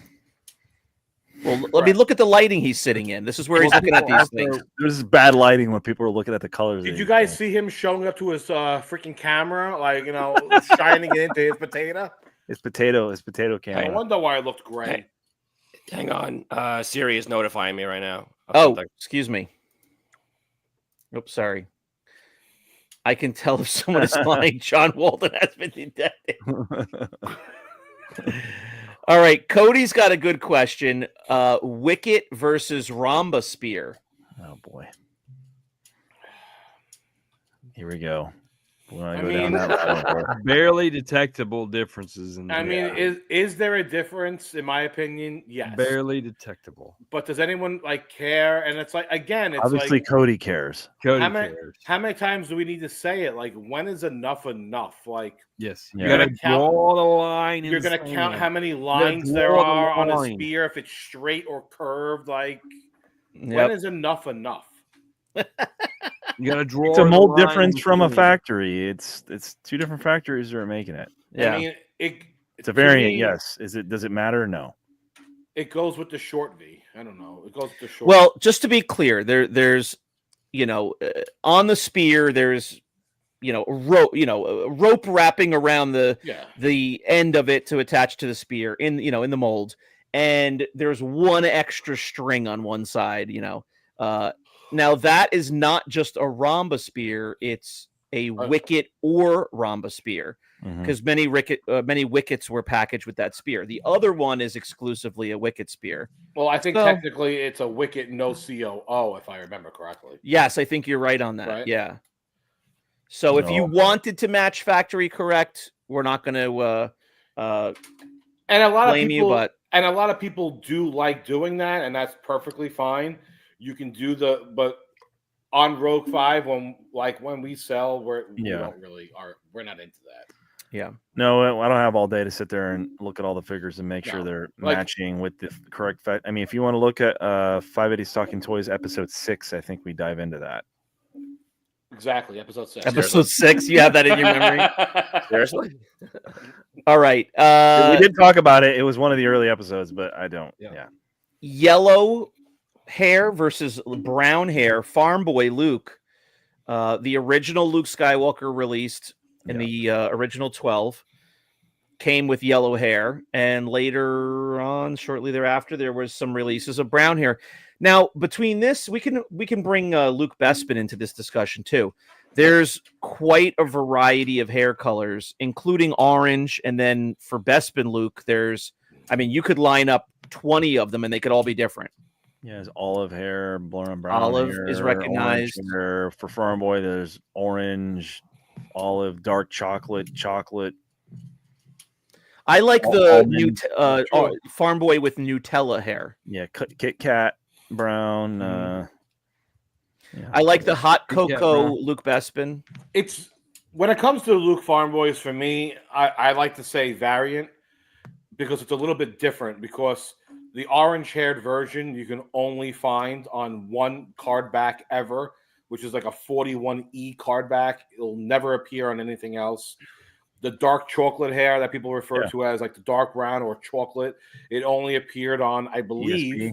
Speaker 1: Well, let me look at the lighting he's sitting in. This is where he's looking at these things.
Speaker 3: There's bad lighting when people are looking at the colors.
Speaker 2: Did you guys see him showing up to his freaking camera, like, you know, shining it into his potato?
Speaker 3: His potato camera.
Speaker 2: I wonder why it looked gray.
Speaker 4: Hang on. Siri is notifying me right now.
Speaker 1: Oh, excuse me. Oops, sorry. I can tell if someone is lying. John Walden has been indicted. All right, Cody's got a good question. Wicket versus Rhomba Spear.
Speaker 3: Oh boy. Here we go.
Speaker 5: Barely detectable differences in.
Speaker 2: I mean, is there a difference? In my opinion, yes.
Speaker 5: Barely detectable.
Speaker 2: But does anyone like care? And it's like, again, it's
Speaker 3: obviously
Speaker 2: like,
Speaker 3: Cody cares.
Speaker 5: Cody
Speaker 2: cares. How many times do we need to say it? Like, when is enough enough? Like,
Speaker 5: yes,
Speaker 3: yeah.
Speaker 5: you gotta draw the line.
Speaker 2: You're gonna count how many lines there are on a spear, if it's straight or curved. Like, when is enough enough?
Speaker 5: You gotta draw.
Speaker 3: It's a mold difference from a factory. It's two different factories that are making it.
Speaker 2: Yeah, I mean,
Speaker 3: it's a variant. Yes. Does it matter? No.
Speaker 2: It goes with the short V. I don't know. It goes with the short.
Speaker 1: Well, just to be clear, there's on the spear there's rope wrapping around the end of it to attach to the spear in the mold, and there's one extra string on one side. Now that is not just a rhomba spear; it's a wicket or rhomba spear, because many wickets were packaged with that spear. The other one is exclusively a wicket spear.
Speaker 2: Well, I think technically it's a wicket, no COO, if I remember correctly.
Speaker 1: Yes, I think you're right on that.
Speaker 2: Right?
Speaker 1: Yeah. So if you wanted to match factory correct, we're not going to
Speaker 2: and a lot
Speaker 1: blame
Speaker 2: of people,
Speaker 1: you, but
Speaker 2: and a lot of people do like doing that, and that's perfectly fine. You can do but on Rogue 5, when we sell, we don't really we're not into that.
Speaker 1: Yeah.
Speaker 3: No, I don't have all day to sit there and look at all the figures and make sure they're matching with the correct fact. I mean, if you want to look at 580 Stocking Toys episode 6, I think we dive into that.
Speaker 2: Exactly, episode 6.
Speaker 1: Episode 6, you have that in your memory?
Speaker 4: Seriously?
Speaker 1: All right.
Speaker 3: We did talk about it. It was one of the early episodes, but I don't. Yeah.
Speaker 1: Yellow hair versus brown hair. Farm Boy Luke. The original Luke Skywalker released in the original 12 came with yellow hair, and later on, shortly thereafter, there was some releases of brown hair. Now, between this, we can bring Luke Bespin into this discussion too. There's quite a variety of hair colors, including orange. And then for Bespin Luke, you could line up 20 of them and they could all be different.
Speaker 3: Yeah, there's olive hair, brown
Speaker 1: Olive
Speaker 3: hair,
Speaker 1: is
Speaker 3: orange
Speaker 1: recognized.
Speaker 3: hair. For Farm Boy, there's orange, olive, dark chocolate.
Speaker 1: I like
Speaker 3: Almond.
Speaker 1: Farm Boy with Nutella hair.
Speaker 3: Yeah, Kit Kat, brown. Yeah.
Speaker 1: I like the hot
Speaker 5: Kit Kat
Speaker 1: cocoa
Speaker 5: brown.
Speaker 1: Luke Bespin.
Speaker 2: It's when it comes to the Luke Farm Boys, for me, I like to say variant because it's a little bit different, because the orange-haired version you can only find on one card back ever, which is like a 41E card back. It'll never appear on anything else. The dark chocolate hair that people refer to as like the dark brown or chocolate, it only appeared on, I believe,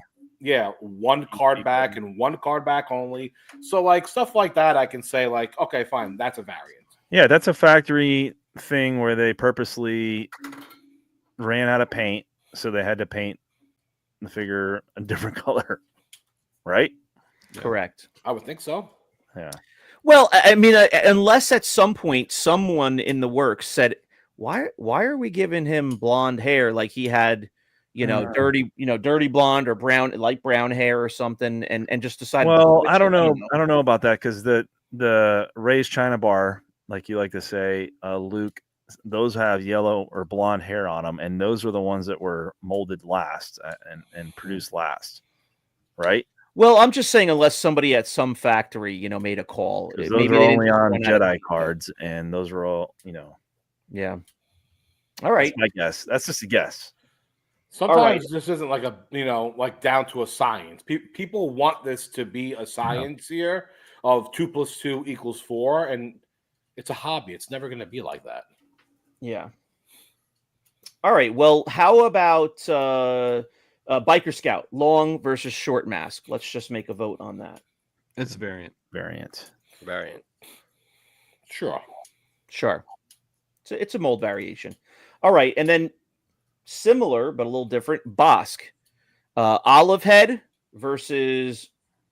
Speaker 2: one card back and one card back only. So like stuff like that, I can say like, okay, fine, that's a variant.
Speaker 3: Yeah, that's a factory thing where they purposely ran out of paint, so they had to paint the figure a different color, right?
Speaker 1: Correct.
Speaker 2: I would think so.
Speaker 3: Yeah.
Speaker 1: Well, I mean, unless at some point someone in the works said, "Why are we giving him blonde hair like he had, dirty blonde or brown, light brown hair or something?" And just decided.
Speaker 3: Well, I don't know. I don't know about that, because the raised China bar, like you like to say, Luke, those have yellow or blonde hair on them, and those are the ones that were molded last and produced last, right?
Speaker 1: Well, I'm just saying, unless somebody at some factory, made a call.
Speaker 3: Those
Speaker 1: Maybe
Speaker 3: are
Speaker 1: they
Speaker 3: only
Speaker 1: didn't
Speaker 3: on
Speaker 1: run out of
Speaker 3: Jedi
Speaker 1: paint.
Speaker 3: cards, and those are all,
Speaker 1: Yeah. All right.
Speaker 3: That's my guess. That's just a guess.
Speaker 2: Sometimes this isn't like like down to a science. People want this to be a science here of 2 + 2 = 4, and it's a hobby. It's never going to be like that.
Speaker 1: Yeah. All right. Well, how about Biker Scout, long versus short mask? Let's just make a vote on that.
Speaker 5: It's a variant.
Speaker 3: Variant.
Speaker 2: Sure.
Speaker 1: It's a mold variation. All right. And then similar, but a little different, Bosk. Olive head versus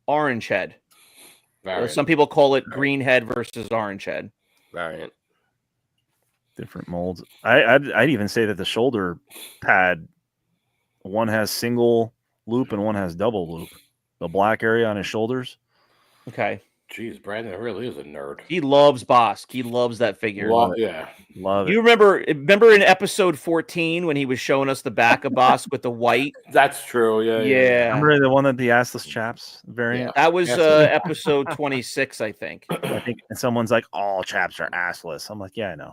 Speaker 1: orange head. Some people call it green head versus orange head.
Speaker 4: Variant.
Speaker 3: Different molds. I'd even say that the shoulder pad, one has single loop and one has double loop. The black area on his shoulders.
Speaker 1: Okay.
Speaker 2: Jeez, Brandon really is a nerd.
Speaker 1: He loves Bosk. He loves that figure.
Speaker 3: Love it.
Speaker 1: You remember in episode 14 when he was showing us the back of Bosk with the white?
Speaker 2: That's true. Yeah.
Speaker 3: Remember the one that the assless chaps variant?
Speaker 1: That was episode 26, I think.
Speaker 3: I think someone's like, all chaps are assless. I'm like, yeah, I know.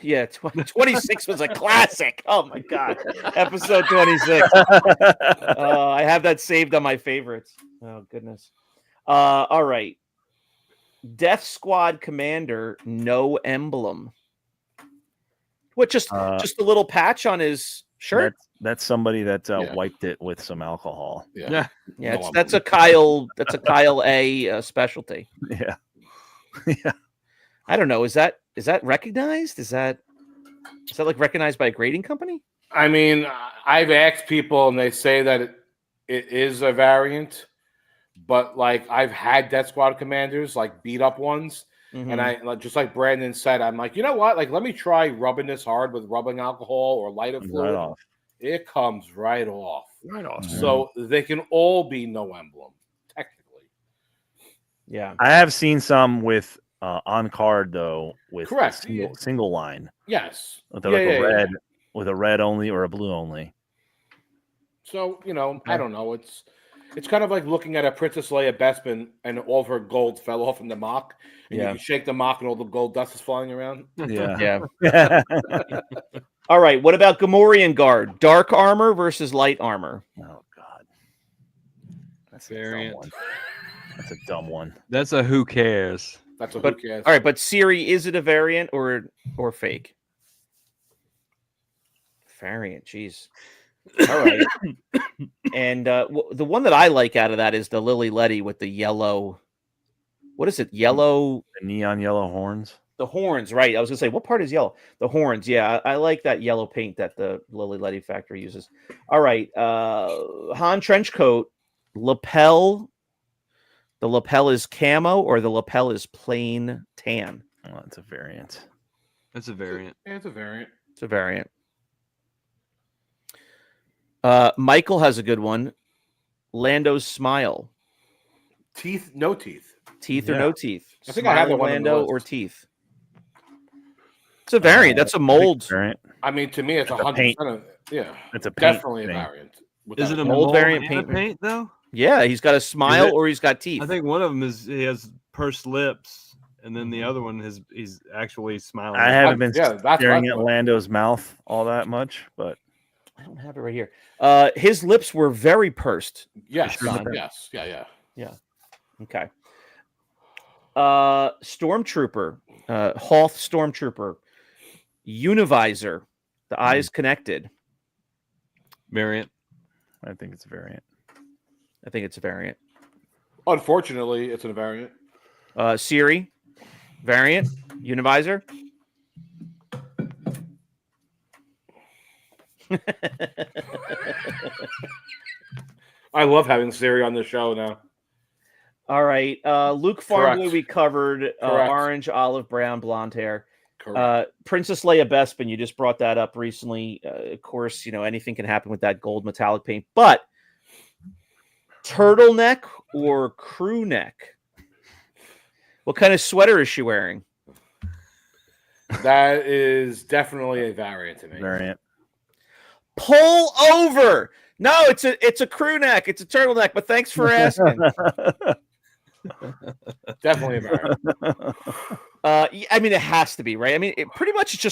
Speaker 1: Yeah, 26 was a classic. Oh my god, episode 26. I have that saved on my favorites. Oh goodness. All right. Death Squad Commander, no emblem. What, just a little patch on his shirt?
Speaker 3: That's somebody that wiped it with some alcohol.
Speaker 2: Yeah.
Speaker 1: That's a Kyle A specialty.
Speaker 3: Yeah.
Speaker 1: I don't know. Is that recognized? Is that like recognized by a grading company?
Speaker 2: I mean, I've asked people and they say that it is a variant, but like I've had Death Squad commanders, like beat up ones.
Speaker 1: Mm-hmm.
Speaker 2: And I, just like Brandon said, I'm like, you know what? Like, let me try rubbing this hard with rubbing alcohol or lighter fluid.
Speaker 3: Right off.
Speaker 2: It comes right off.
Speaker 3: Mm-hmm.
Speaker 2: So they can all be no emblem, technically.
Speaker 1: Yeah.
Speaker 3: I have seen some with on card though with
Speaker 2: Correct.
Speaker 3: Single line.
Speaker 2: Yes.
Speaker 3: With a red with a red only or a blue only.
Speaker 2: So, I don't know. It's kind of like looking at a Princess Leia Bespin and all of her gold fell off in the mock. And you can shake the mock and all the gold dust is flying around.
Speaker 3: Yeah.
Speaker 1: All right. What about Gamorrean Guard? Dark armor versus light armor.
Speaker 3: Oh God. That's
Speaker 5: variant.
Speaker 3: a dumb one. That's a dumb one.
Speaker 5: That's a who cares.
Speaker 2: That's a who cares.
Speaker 1: All right, but Siri, is it a variant or fake? Variant, jeez. All right. And the one that I like out of that is the Lily Letty with the yellow. What is it? Yellow.
Speaker 3: The neon yellow horns.
Speaker 1: The horns, right? I was gonna say, what part is yellow? The horns. Yeah, I like that yellow paint that the Lily Letty factory uses. All right, Han trench coat, lapel The lapel is camo or the lapel is plain tan.
Speaker 3: Oh, that's a variant.
Speaker 5: That's a variant.
Speaker 2: Yeah, it's a variant.
Speaker 1: It's a variant. Michael has a good one. Lando's smile.
Speaker 2: Teeth, no teeth.
Speaker 1: Teeth or no teeth.
Speaker 2: I think I had that
Speaker 1: Smiling
Speaker 2: one on the
Speaker 1: Lando
Speaker 2: list.
Speaker 1: or teeth. It's a variant. That's a mold.
Speaker 3: Variant.
Speaker 2: I mean, to me, it's
Speaker 3: It's a
Speaker 2: 100%. Yeah,
Speaker 3: It's a paint
Speaker 2: definitely a
Speaker 3: thing.
Speaker 2: variant.
Speaker 5: Is it a
Speaker 1: Mold
Speaker 5: mold
Speaker 1: variant
Speaker 5: and a
Speaker 1: paint?
Speaker 5: paint though?
Speaker 1: Yeah, he's got a smile
Speaker 5: it?
Speaker 1: or he's got teeth.
Speaker 5: I think one of them is he has pursed lips, and then the other one he's actually smiling.
Speaker 3: I haven't been
Speaker 2: Yeah, that's
Speaker 3: staring
Speaker 2: what I
Speaker 3: at
Speaker 2: thought.
Speaker 3: Lando's mouth all that much, but
Speaker 1: I don't have it right here. His lips were very pursed.
Speaker 2: Yes,
Speaker 1: John.
Speaker 2: yes, yeah.
Speaker 1: Okay. Stormtrooper, Hoth Stormtrooper, Univisor, the eyes connected.
Speaker 5: variant.
Speaker 3: I think it's a variant.
Speaker 1: I think it's a variant.
Speaker 2: Unfortunately, it's a variant.
Speaker 1: Siri, variant, Univisor.
Speaker 2: I love having Siri on the show now.
Speaker 1: All right. Luke Farmboy,
Speaker 2: Correct.
Speaker 1: we covered
Speaker 2: Correct.
Speaker 1: orange, olive brown, blonde hair.
Speaker 2: Correct.
Speaker 1: Princess Leia Bespin, you just brought that up recently. Of course, anything can happen with that gold metallic paint, but turtleneck or crew neck? What kind of sweater is she wearing?
Speaker 2: That is definitely a variant to me.
Speaker 3: Variant.
Speaker 1: Pull over. No, it's a crew neck. It's a turtleneck, but thanks for asking.
Speaker 2: Definitely a variant.
Speaker 1: I mean, it has to be, right? I mean, it pretty much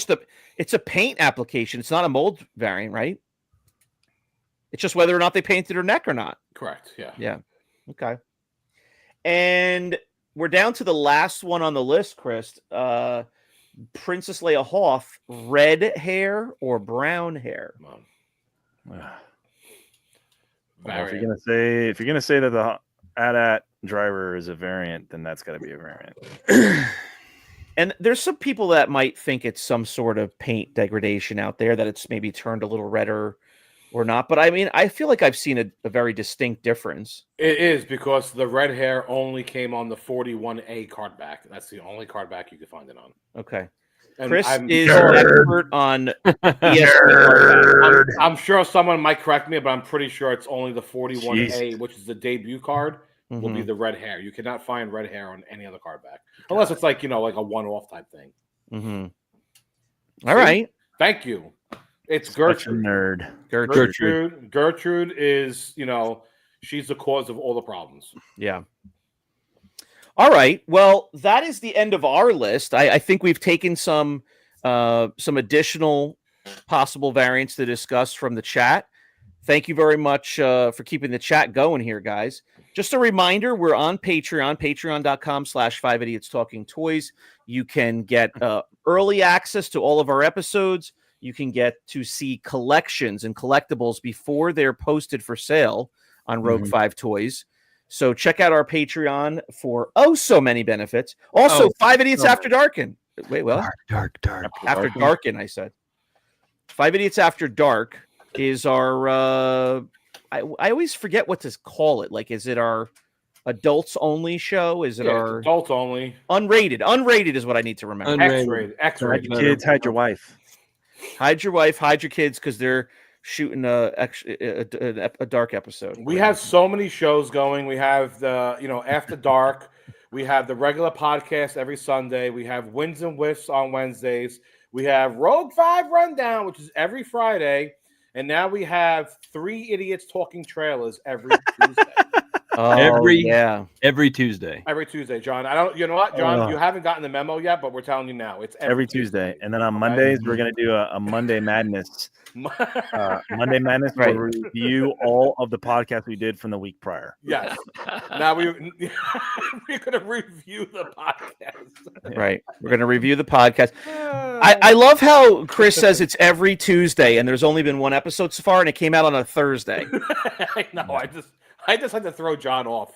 Speaker 1: it's a paint application. It's not a mold variant, right? It's just whether or not they painted her neck or not.
Speaker 2: Correct. Yeah.
Speaker 1: Yeah. Okay. And we're down to the last one on the list, Chris. Princess Leia Hoth, red hair or brown hair?
Speaker 3: Well, if you're gonna say that the AT-AT driver is a variant, then that's got to be a variant.
Speaker 1: And there's some people that might think it's some sort of paint degradation out there, that it's maybe turned a little redder or not. But I mean, I feel like I've seen a very distinct difference.
Speaker 2: It is, because the red hair only came on the 41A card back. That's the only card back you can find it on.
Speaker 1: Okay.
Speaker 2: And
Speaker 1: Chris
Speaker 2: I'm
Speaker 1: is
Speaker 2: sure-
Speaker 1: an expert on ESP.
Speaker 2: I'm sure someone might correct me, but I'm pretty sure it's only the 41A, which is the debut card, will be the red hair. You cannot find red hair on any other card back, unless it's like like a one-off type thing.
Speaker 1: All right.
Speaker 2: Thank you. It's
Speaker 3: Such a
Speaker 2: Gertrude.
Speaker 3: nerd.
Speaker 2: Gertrude is, she's the cause of all the problems.
Speaker 1: Yeah. All right. Well, that is the end of our list. I think we've taken some additional possible variants to discuss from the chat. Thank you very much for keeping the chat going here, guys. Just a reminder, we're on Patreon, patreon.com/5idiotstalkingtoys. You can get early access to all of our episodes. You can get to see collections and collectibles before they're posted for sale on Rogue 5 Toys. So check out our Patreon for so many benefits. Also, 5 Idiots After Darken. Wait, what?
Speaker 5: Dark.
Speaker 1: After Darken, I said. 5 Idiots After Dark is our... I always forget what to call it. Like, is it our adults only show? Is it our...
Speaker 2: adults only?
Speaker 1: Unrated. Unrated is what I need to remember.
Speaker 2: X-rated.
Speaker 3: Hide your kids, hide your wife.
Speaker 1: Hide your wife, hide your kids, because they're shooting a dark episode.
Speaker 2: We have so many shows going. We have the After Dark. We have the regular podcast every Sunday. We have Wins and Whiffs on Wednesdays. We have Rogue 5 Rundown, which is every Friday. And now we have 3 Idiots Talking Trailers every Tuesday.
Speaker 5: Every Tuesday.
Speaker 2: Every Tuesday, John. You know what, John? You haven't gotten the memo yet, but we're telling you now. It's
Speaker 3: every Tuesday. And then on Mondays, we're going to do a Monday Madness. Monday Madness, where we review all of the podcasts we did from the week prior.
Speaker 2: Yes. Now we're going to review the podcast.
Speaker 1: Right. We're going to review the podcast. I love how Chris says it's every Tuesday, and there's only been one episode so far, and it came out on a Thursday.
Speaker 2: No, I just had to throw John off.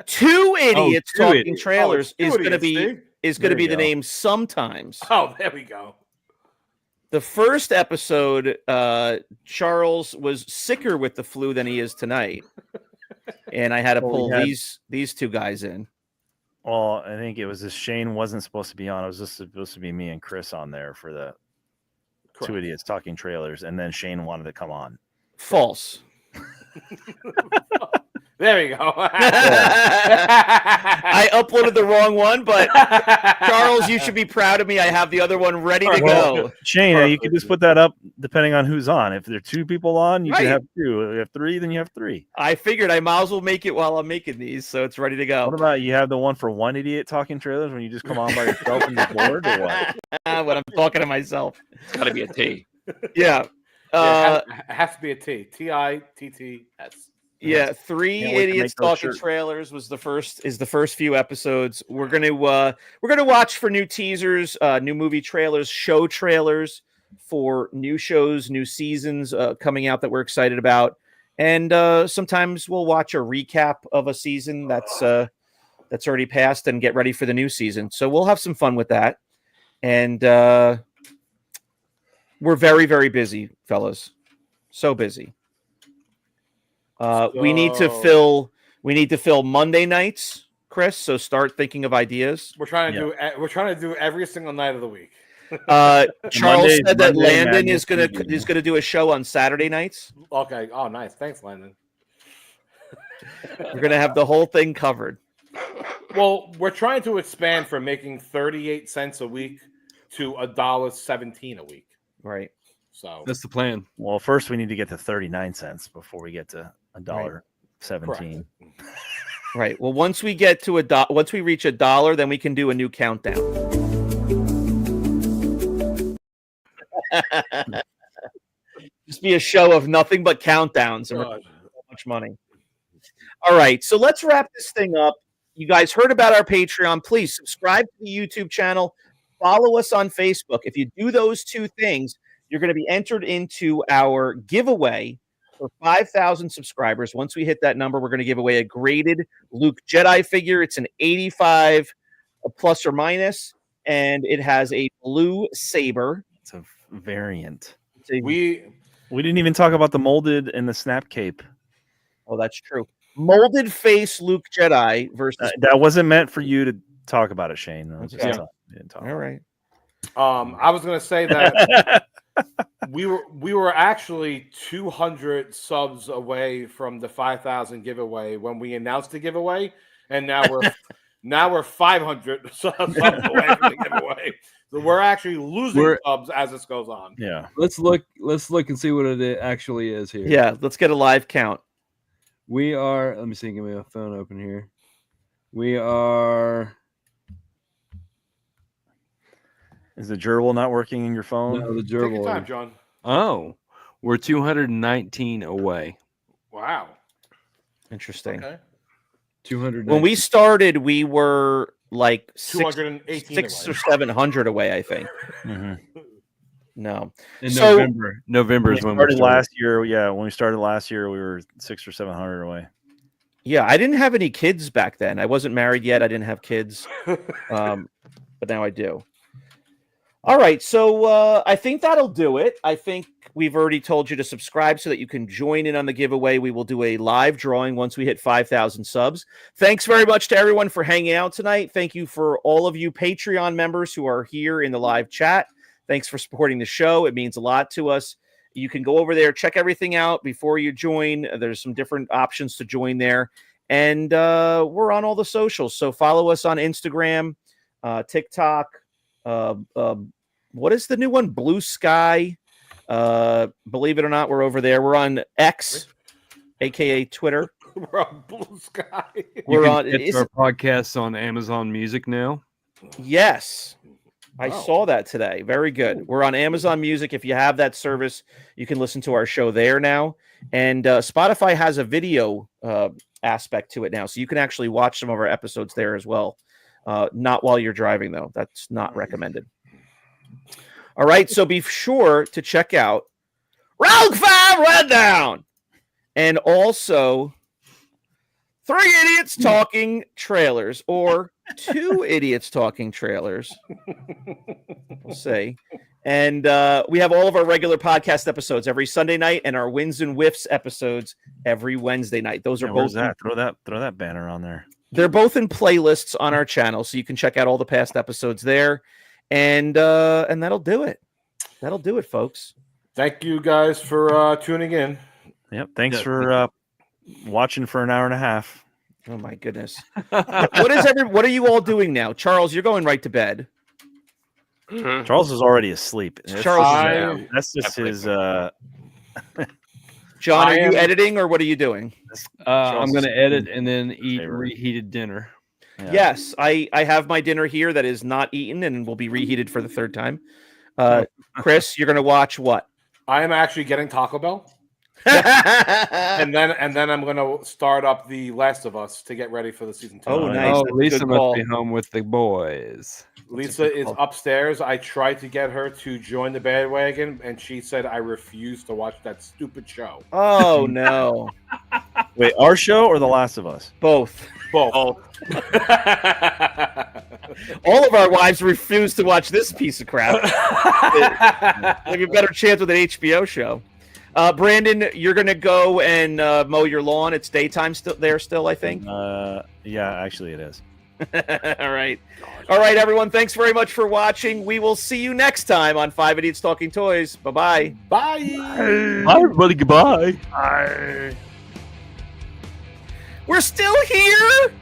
Speaker 1: 2 Idiots Talking
Speaker 5: Idiots.
Speaker 1: Trailers
Speaker 2: Two
Speaker 1: is going to
Speaker 2: Idiots,
Speaker 1: be
Speaker 2: Steve.
Speaker 1: the name sometimes.
Speaker 2: Oh, there we go.
Speaker 1: The first episode, Charles was sicker with the flu than he is tonight. and I had to
Speaker 3: Well, we
Speaker 1: pull
Speaker 3: had-
Speaker 1: these two guys in.
Speaker 3: Well, I think it was this Shane wasn't supposed to be on. It was just supposed to be me and Chris on there for the Two
Speaker 2: Correct.
Speaker 3: Idiots Talking Trailers, and then Shane wanted to come on.
Speaker 1: False.
Speaker 2: There we go.
Speaker 1: I uploaded the wrong one, but Charles, you should be proud of me. I have the other one ready to go.
Speaker 3: Shane, you can
Speaker 2: Perfect.
Speaker 3: just put that up depending on who's on. If there are 2 people on, you
Speaker 1: Right.
Speaker 3: can have 2. If you have 3, then you have 3.
Speaker 1: I figured I might as well make it while I'm making these, so it's ready to go.
Speaker 3: What about you have the one for One Idiot Talking Trailers when you just come on by yourself and you're bored, or what?
Speaker 1: When I'm talking to myself.
Speaker 4: It's got to be a T.
Speaker 1: Yeah.
Speaker 2: Yeah, it has to be a T. TITTS.
Speaker 1: Yeah, Three
Speaker 3: Can't wait to
Speaker 1: Idiots
Speaker 3: make those
Speaker 1: Talking
Speaker 3: shirts.
Speaker 1: Trailers was the first few episodes. We're gonna watch for new teasers, new movie trailers, show trailers for new shows, new seasons coming out that we're excited about, and sometimes we'll watch a recap of a season that's already passed and get ready for the new season. So we'll have some fun with that, and we're very, very busy, fellas, so busy. We need to fill Monday nights, Chris. So start thinking of ideas.
Speaker 2: We're trying to do every single night of the week.
Speaker 1: Charles said that
Speaker 3: Monday
Speaker 1: Landon
Speaker 3: Madness
Speaker 1: is gonna do a show on Saturday nights.
Speaker 2: Okay. Oh, nice. Thanks, Landon.
Speaker 1: We're gonna have the whole thing covered.
Speaker 2: Well, we're trying to expand from making 38 cents a week to $1.17 a week.
Speaker 1: Right.
Speaker 2: So
Speaker 5: That's the plan.
Speaker 3: Well, first we need to get to 39 cents before we get to $1.17.
Speaker 1: Right. Well, once we get to once we reach $1, then we can do a new countdown. Just be a show of nothing but countdowns and we're
Speaker 2: God.
Speaker 1: so much money. All right, so let's wrap this thing up. You guys heard about our Patreon. Please subscribe to the YouTube channel. Follow us on Facebook. If you do those 2 things, you're going to be entered into our giveaway for 5,000 subscribers. Once we hit that number, we're going to give away a graded Luke Jedi figure. It's an 85 plus or minus, and it has a blue saber.
Speaker 3: It's a variant.
Speaker 2: We
Speaker 3: We didn't even talk about the molded and the snap cape.
Speaker 1: Oh, that's true. Molded face Luke Jedi versus.
Speaker 3: That wasn't meant for you to talk about it, Shane. I was just
Speaker 1: Okay.
Speaker 3: telling you, we didn't talk.
Speaker 1: All right.
Speaker 2: I was gonna say that we were actually 200 subs away from the 5,000 giveaway when we announced the giveaway, and now we're 500 subs away from the giveaway. So we're actually losing subs as this goes on.
Speaker 3: Yeah.
Speaker 5: Let's look and see what it actually is here.
Speaker 1: Yeah, let's get a live count.
Speaker 5: We are, let me see, give me a phone open here. We are
Speaker 3: Is the gerbil not working in your phone?
Speaker 5: no, the
Speaker 2: Take your
Speaker 5: gerbil.
Speaker 2: time, John.
Speaker 5: Oh, we're 219 away.
Speaker 2: Wow.
Speaker 1: Interesting.
Speaker 2: Okay.
Speaker 5: 200.
Speaker 1: When we started, we were like
Speaker 2: 218
Speaker 1: 600 or
Speaker 2: away.
Speaker 1: 700 away, I think.
Speaker 3: Mhm.
Speaker 1: No.
Speaker 5: in
Speaker 1: So-
Speaker 5: November. November
Speaker 3: When
Speaker 5: is
Speaker 3: we
Speaker 5: when we
Speaker 3: started
Speaker 5: started.
Speaker 3: last year. Yeah, when we started last year, we were 600 or 700 away.
Speaker 1: Yeah, I didn't have any kids back then. I wasn't married yet. I didn't have kids. But now I do. All right, so I think that'll do it. I think we've already told you to subscribe so that you can join in on the giveaway. We will do a live drawing once we hit 5,000 subs. Thanks very much to everyone for hanging out tonight. Thank you for all of you Patreon members who are here in the live chat. Thanks for supporting the show. It means a lot to us. You can go over there, check everything out before you join. There's some different options to join there. And we're on all the socials. So follow us on Instagram, TikTok. What is the new one? Blue Sky. Believe it or not, we're over there. We're on X, aka Twitter.
Speaker 2: We're on Blue Sky.
Speaker 1: We're on.
Speaker 5: It's our podcasts on Amazon Music now.
Speaker 1: Yes. I
Speaker 2: Wow.
Speaker 1: saw that today. Very good. We're on Amazon Music. If you have that service, you can listen to our show there now. And Spotify has a video aspect to it now. So you can actually watch some of our episodes there as well. Not while you're driving, though. That's not recommended. All right. So be sure to check out Rogue 5 Rundown. And also 3 idiots talking trailers or 2 idiots talking trailers. We'll see. And we have all of our regular podcast episodes every Sunday night and our Wins and Whiffs episodes every Wednesday night. Those are both
Speaker 3: that. Throw that banner on there.
Speaker 1: They're both in playlists on our channel, so you can check out all the past episodes there. And that'll do it. That'll do it, folks.
Speaker 2: Thank you guys for tuning in.
Speaker 3: Yep. Thanks for watching for an hour and a half.
Speaker 1: Oh my goodness. What are you all doing now? Charles, you're going right to bed.
Speaker 4: Mhm.
Speaker 3: Charles is already asleep. That's just his.
Speaker 1: John, are you editing or what are you doing?
Speaker 5: I'm going to edit and then eat reheated dinner.
Speaker 3: Yeah.
Speaker 1: Yes, I have my dinner here that is not eaten and will be reheated for the 3rd time. Chris, you're going to watch what?
Speaker 2: I am actually getting Taco Bell. and then I'm going to start up The Last of Us to get ready for the season 2.
Speaker 1: Oh, nice.
Speaker 5: Oh,
Speaker 1: That's a
Speaker 5: Lisa
Speaker 1: good
Speaker 5: must
Speaker 1: call.
Speaker 5: be home with the boys.
Speaker 2: Lisa is upstairs. I tried to get her to join the bandwagon, and she said I refuse to watch that stupid show.
Speaker 1: Oh no.
Speaker 3: Wait, our show or The Last of Us?
Speaker 1: Both.
Speaker 2: Both.
Speaker 1: All of our wives refuse to watch this piece of crap. They have a better chance with an HBO show. Brandon, you're going to go and mow your lawn. It's daytime still, I think.
Speaker 3: Yeah, actually it is.
Speaker 1: All right. All right, everyone. Thanks very much for watching. We will see you next time on 5 Idiots Talking Toys. Bye-bye.
Speaker 2: Bye.
Speaker 5: Bye, everybody. Goodbye.
Speaker 3: Bye.
Speaker 1: We're still here.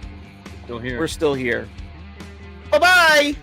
Speaker 5: Still here.
Speaker 1: We're still here. Bye-bye.